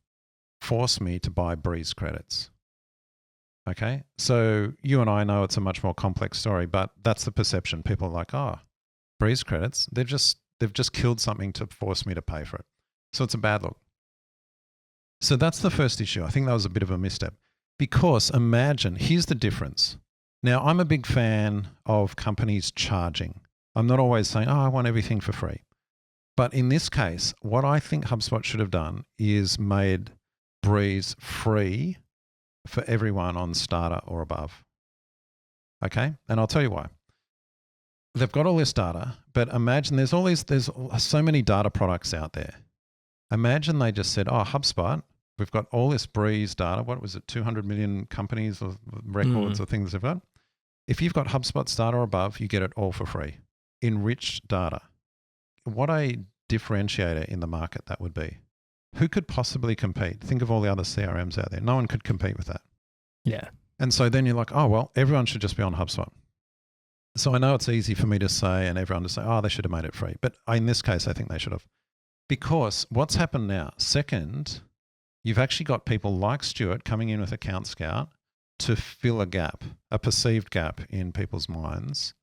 force me to buy Breeze credits. Okay, so you and I know it's a much more complex story, but that's the perception. People are like, oh, Breeze credits, they've just killed something to force me to pay for it. So it's a bad look. So that's the first issue. I think that was a bit of a misstep. Because imagine, here's the difference. Now, I'm a big fan of companies charging. I'm not always saying, oh, I want everything for free. But in this case, what I think HubSpot should have done is made Breeze free for everyone on starter or above. Okay? And I'll tell you why. They've got all this data, but imagine there's so many data products out there. Imagine they just said, oh, HubSpot, we've got all this Breeze data. What was it? 200 million companies or records or things they've got. If you've got HubSpot starter or above, you get it all for free. Enriched data. What a differentiator in the market that would be. Who could possibly compete? Think of all the other CRMs out there. No one could compete with that. Yeah. And so then you're like, oh, well, everyone should just be on HubSpot. So I know it's easy for me to say and everyone to say, oh, they should have made it free. But in this case, I think they should have. Because what's happened now, second, you've actually got people like Stuart coming in with AccountScout to fill a gap, a perceived gap in people's minds.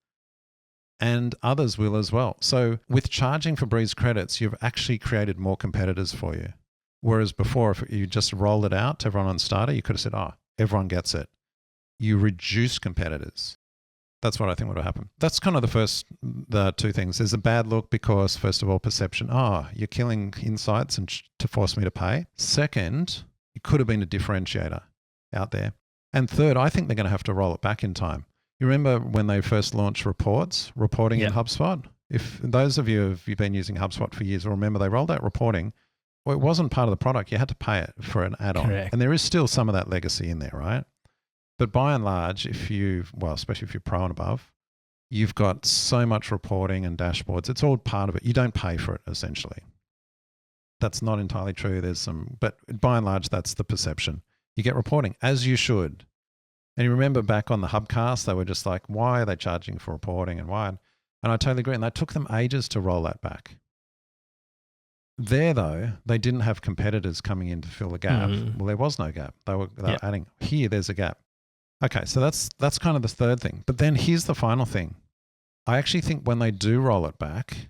And others will as well. So with charging for Breeze credits, you've actually created more competitors for you. Whereas before, if you just rolled it out to everyone on starter, you could have said, oh, everyone gets it. You reduce competitors. That's what I think would have happened. That's kind of the two things. There's a bad look because, first of all, perception, oh, you're killing insights and to force me to pay. Second, it could have been a differentiator out there. And third, I think they're going to have to roll it back in time. You remember when they first launched reporting in HubSpot? If those of you who've been using HubSpot for years will remember, they rolled out reporting. Well, it wasn't part of the product. You had to pay it for an add-on. Correct. And there is still some of that legacy in there, right? But by and large, especially if you're pro and above, you've got so much reporting and dashboards. It's all part of it. You don't pay for it, essentially. That's not entirely true. But by and large, that's the perception. You get reporting, as you should. And you remember back on the Hubcast, they were just like, why are they charging for reporting and why? And I totally agree. And that took them ages to roll that back. There, though, they didn't have competitors coming in to fill the gap. Well, there was no gap. They were adding, here, there's a gap. Okay, so that's kind of the third thing. But then here's the final thing. I actually think when they do roll it back,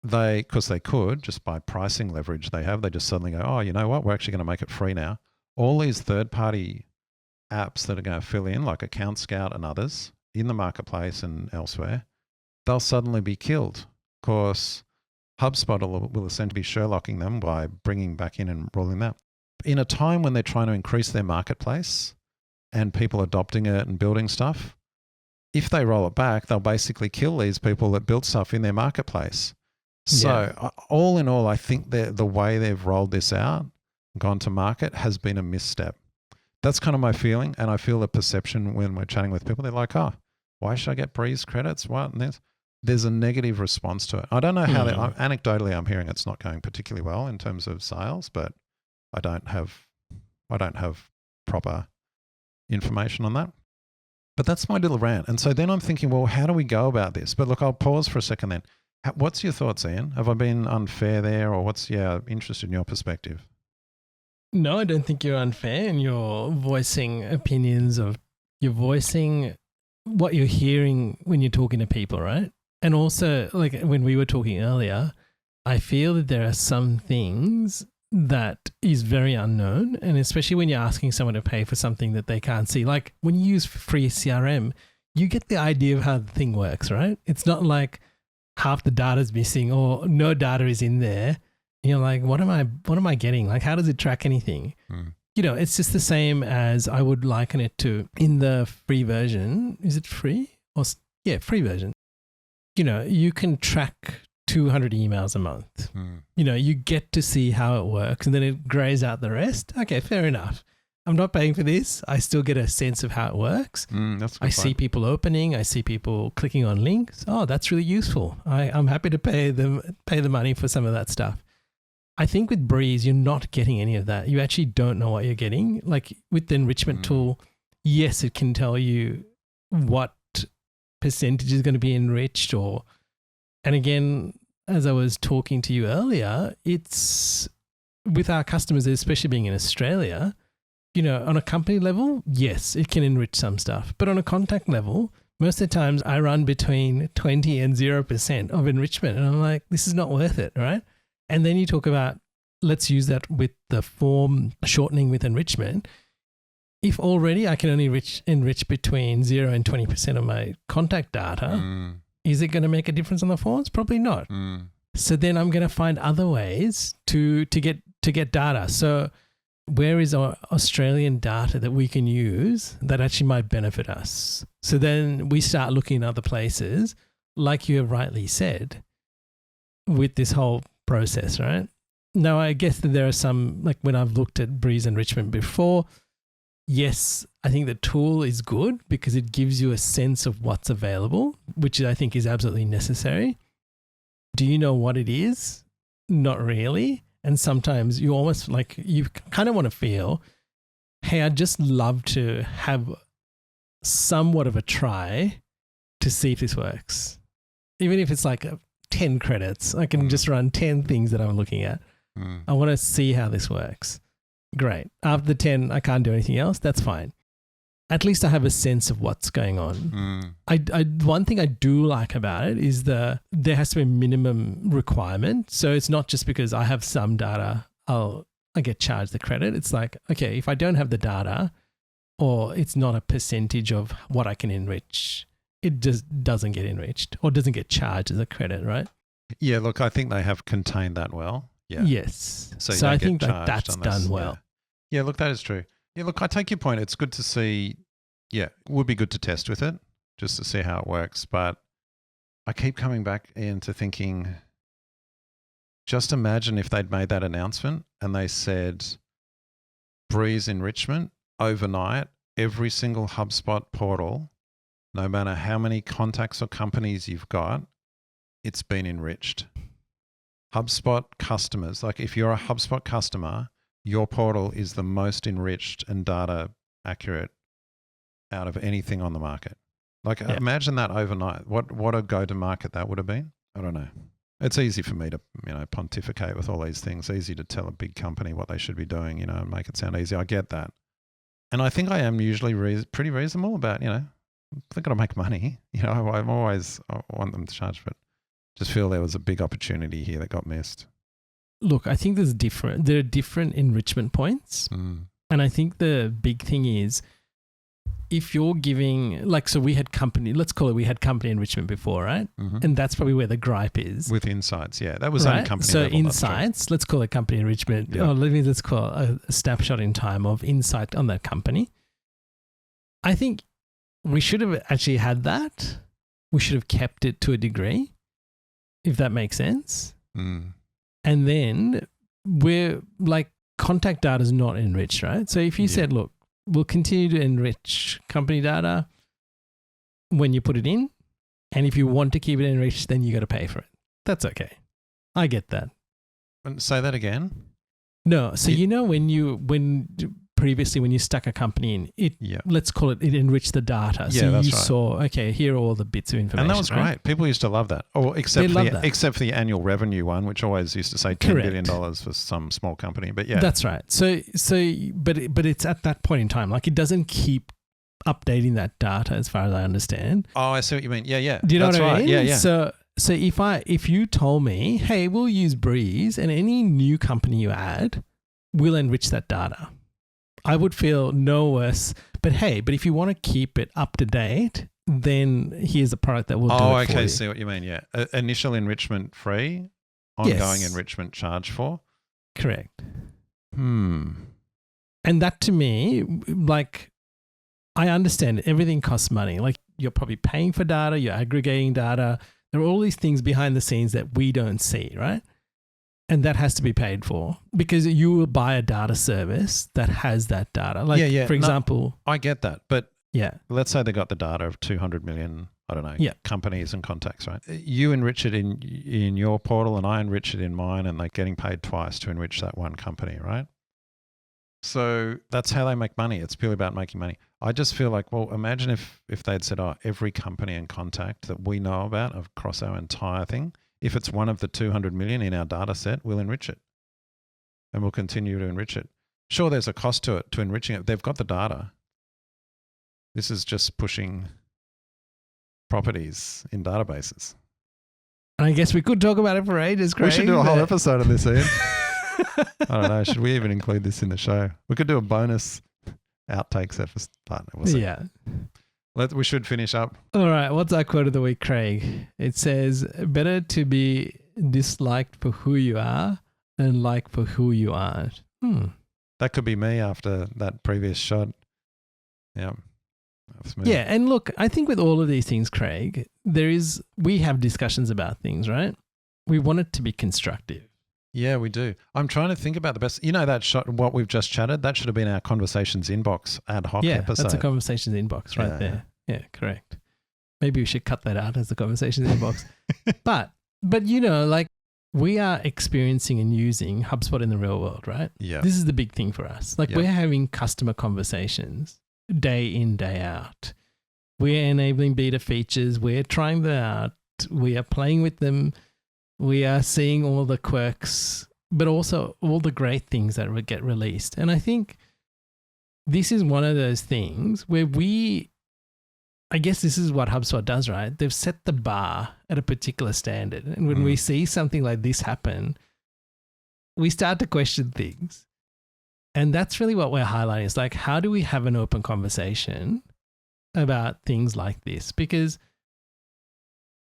because they could, just by pricing leverage they just suddenly go, oh, you know what? We're actually going to make it free now. All these third-party apps that are going to fill in, like AccountScout and others, in the marketplace and elsewhere, they'll suddenly be killed. Of course, HubSpot will essentially be Sherlocking them by bringing back in and rolling that. In a time when they're trying to increase their marketplace and people adopting it and building stuff, if they roll it back, they'll basically kill these people that built stuff in their marketplace. So all in all, I think that the way they've rolled this out, gone to market, has been a misstep. That's kind of my feeling, and I feel the perception when we're chatting with people. They're like, oh, why should I get Breeze credits? What? And there's a negative response to it. I don't know how anecdotally I'm hearing it's not going particularly well in terms of sales, but I don't have proper information on that. But that's my little rant. And so then I'm thinking, well, how do we go about this? But look, I'll pause for a second then. What's your thoughts, Ian? Have I been unfair there, or interested in your perspective? No, I don't think you're unfair, and you're voicing you're voicing what you're hearing when you're talking to people, right? And also, like when we were talking earlier, I feel that there are some things that is very unknown, and especially when you're asking someone to pay for something that they can't see. Like when you use free CRM, you get the idea of how the thing works, right? It's not like half the data is missing or no data is in there. You're like, what am I getting? Like, how does it track anything? You know, it's just the same as I would liken it to in the free version. Is it free? Free version. You know, you can track 200 emails a month. You know, you get to see how it works and then it grays out the rest. Okay, fair enough. I'm not paying for this. I still get a sense of how it works. That's a good I see people opening. I see people clicking on links. Oh, that's really useful. I'm happy to pay the money for some of that stuff. I think with Breeze, you're not getting any of that. You actually don't know what you're getting. Like with the enrichment tool, yes, it can tell you what percentage is going to be enriched and again, as I was talking to you earlier, it's with our customers, especially being in Australia, you know, on a company level, yes, it can enrich some stuff. But on a contact level, most of the times I run between 20 and 0% of enrichment. And I'm like, this is not worth it, right? And then you talk about, let's use that with the form shortening with enrichment. If already I can only enrich between 0 and 20% of my contact data, is it going to make a difference on the forms? Probably not. So then I'm going to find other ways to get data. So where is our Australian data that we can use that actually might benefit us? So then we start looking at other places, like you have rightly said, with this whole process, right? Now, I guess that there are some, like when I've looked at Breeze Enrichment before, yes, I think the tool is good because it gives you a sense of what's available, which I think is absolutely necessary. Do you know what it is? Not really. And sometimes you almost like, you kind of want to feel, hey, I'd just love to have somewhat of a try to see if this works. Even if it's like 10 credits, I can just run 10 things that I'm looking at. I want to see how this works. Great. After the 10, I can't do anything else. That's fine. At least I have a sense of what's going on. One thing I do like about it is there has to be a minimum requirement. So it's not just because I have some data, I get charged the credit. It's like, okay, if I don't have the data or it's not a percentage of what I can enrich, it just doesn't get enriched or doesn't get charged as a credit, right? Yeah, look, I think they have contained that well. Yeah. Yes. So I think that's done well. Yeah, look, that is true. Yeah, look, I take your point. It's good to see. Yeah, it would be good to test with it just to see how it works. But I keep coming back into thinking, just imagine if they'd made that announcement and they said, Breeze Enrichment overnight, every single HubSpot portal, no matter how many contacts or companies you've got, it's been enriched. HubSpot customers, like if you're a HubSpot customer, your portal is the most enriched and data accurate out of anything on the market. Like imagine that overnight. What a go-to-market that would have been. I don't know. It's easy for me to, pontificate with all these things. Easy to tell a big company what they should be doing, and make it sound easy. I get that. And I think I am usually pretty reasonable about, they're going to make money. I want them to charge, but just feel there was a big opportunity here that got missed. Look, I think there are different enrichment points. And I think the big thing is if you're giving, so we had company enrichment before, right? And that's probably where the gripe is. With insights, yeah. That was on company so level. So insights, let's call it company enrichment. Yeah. Let's call it a snapshot in time of insight on that company. I think we should have actually had that. We should have kept it to a degree, if that makes sense. And then we're contact data is not enriched, right? So if you said, look, we'll continue to enrich company data when you put it in. And if you want to keep it enriched, then you got to pay for it. That's okay. I get that. Say that again. No. So when previously when you stuck a company in, let's call it enriched the data. So you saw, okay, here are all the bits of information. And that was great. People used to love that. Or except for the annual revenue one, which always used to say $10 billion for some small company. But yeah. That's right. But it's at that point in time. It doesn't keep updating that data as far as I understand. Oh, I see what you mean. Yeah. Do you know what I mean? Yeah. So if you told me, hey, we'll use Breeze and any new company you add, we'll enrich that data, I would feel no worse. But if you want to keep it up to date, then here's a product that will do it for you. Okay. See what you mean. Yeah. Initial enrichment free, ongoing enrichment charged for. Correct. And that to me, I understand everything costs money. You're probably paying for data, you're aggregating data. There are all these things behind the scenes that we don't see, right? And that has to be paid for because you will buy a data service that has that data. Like, for example. No, I get that. But yeah, let's say they got the data of 200 million, I don't know, companies and contacts, right? You enrich it in your portal and I enrich it in mine, and they're getting paid twice to enrich that one company, right? So that's how they make money. It's purely about making money. I just feel like, well, imagine if they'd said, every company and contact that we know about across our entire thing, if it's one of the 200 million in our data set, we'll enrich it. And we'll continue to enrich it. Sure, there's a cost to it, to enriching it. They've got the data. This is just pushing properties in databases. And I guess we could talk about it for ages, Craig. We should do a whole episode on this, Ian. I don't know. Should we even include this in the show? We could do a bonus outtakes episode. We'll see. Yeah. We should finish up. All right. What's our quote of the week, Craig? It says, better to be disliked for who you are than liked for who you aren't. That could be me after that previous shot. Yeah. Yeah. And look, I think with all of these things, Craig, we have discussions about things, right? We want it to be constructive. Yeah, we do. I'm trying to think about the best. You know that shot, what we've just chatted, that should have been our conversations inbox ad hoc episode. Yeah, that's a conversations inbox right there. Yeah, correct. Maybe we should cut that out as the conversations inbox. But like we are experiencing and using HubSpot in the real world, right? Yeah. This is the big thing for us. Like we're having customer conversations day in, day out. We're enabling beta features. We're trying them out. We are playing with them. We are seeing all the quirks, but also all the great things that get released. And I think this is one of those things where I guess this is what HubSpot does, right? They've set the bar at a particular standard. And when we see something like this happen, we start to question things. And that's really what we're highlighting. It's like, how do we have an open conversation about things like this? Because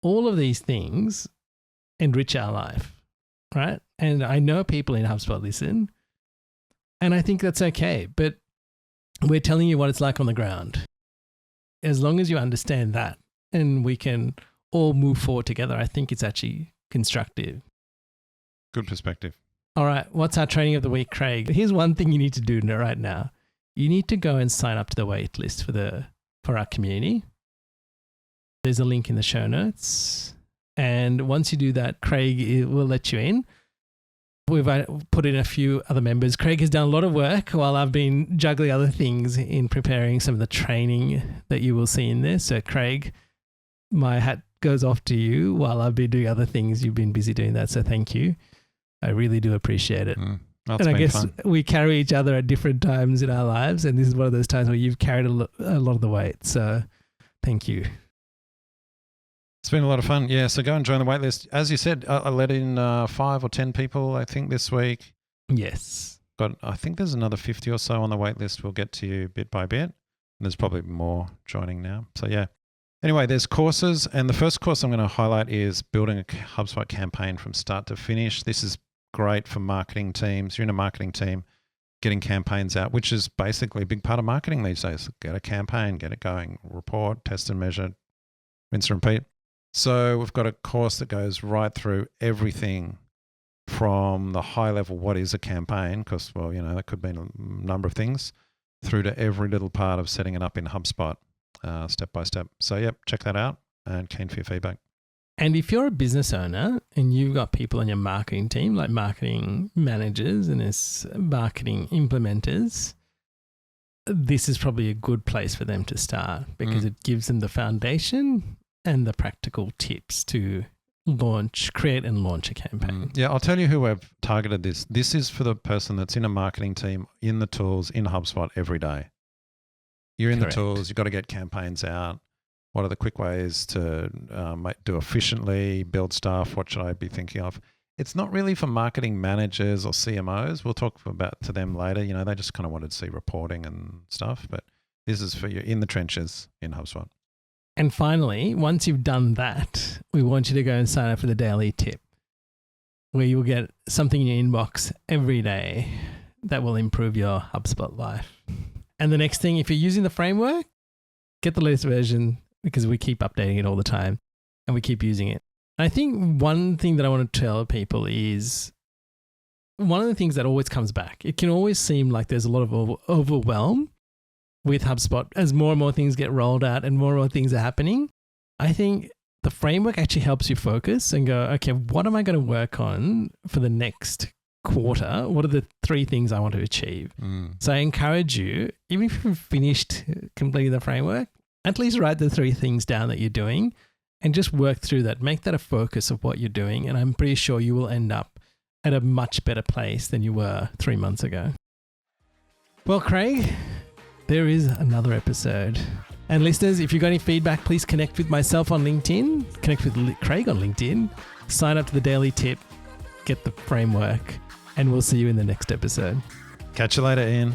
all of these things enrich our life, right? And I know people in HubSpot listen, and I think that's okay. But we're telling you what it's like on the ground. As long as you understand that and we can all move forward together, I think it's actually constructive. Good perspective. All right. What's our training of the week, Craig? Here's one thing you need to do right now. You need to go and sign up to the wait list for our community. There's a link in the show notes. And once you do that, Craig will let you in. We've put in a few other members. Craig has done a lot of work while I've been juggling other things in preparing some of the training that you will see in there. So Craig, my hat goes off to you while I've been doing other things. You've been busy doing that. So thank you. I really do appreciate it. And I guess we carry each other at different times in our lives. And this is one of those times where you've carried a lot of the weight. So thank you. It's been a lot of fun. Yeah, so go and join the waitlist. As you said, I let in 5 or 10 people, I think, this week. Yes. I think there's another 50 or so on the waitlist. We'll get to you bit by bit. And there's probably more joining now. So, yeah. Anyway, there's courses. And the first course I'm going to highlight is building a HubSpot campaign from start to finish. This is great for marketing teams. You're in a marketing team, getting campaigns out, which is basically a big part of marketing these days. Get a campaign, get it going, report, test and measure, rinse and repeat. So we've got a course that goes right through everything from the high level, what is a campaign, because, well, that could mean a number of things, through to every little part of setting it up in HubSpot, step by step. So, yep, check that out and keen for your feedback. And if you're a business owner and you've got people on your marketing team, like marketing managers and as marketing implementers, this is probably a good place for them to start because it gives them the foundation and the practical tips to create and launch a campaign. Yeah, I'll tell you who I've targeted this. This is for the person that's in a marketing team, in the tools, in HubSpot every day. You're in the tools, you've got to get campaigns out. What are the quick ways to do efficiently, build stuff? What should I be thinking of? It's not really for marketing managers or CMOs. We'll talk to them later. They just kind of wanted to see reporting and stuff, but this is for you in the trenches in HubSpot. And finally, once you've done that, we want you to go and sign up for the daily tip, where you'll get something in your inbox every day that will improve your HubSpot life. And the next thing, if you're using the framework, get the latest version because we keep updating it all the time. and we keep using it. I think one thing that I want to tell people is one of the things that always comes back. It can always seem like there's a lot of overwhelm with HubSpot as more and more things get rolled out and more things are happening. I think the framework actually helps you focus and go, okay, what am I going to work on for the next quarter? What are the 3 things I want to achieve? So I encourage you, even if you've finished completing the framework, at least write the 3 things down that you're doing and just work through that. Make that a focus of what you're doing. And I'm pretty sure you will end up at a much better place than you were 3 months ago. Well, Craig, there is another episode. And listeners, if you've got any feedback, please connect with myself on LinkedIn, connect with Craig on LinkedIn, sign up to the Daily Tip, get the framework, and we'll see you in the next episode. Catch you later, Ian.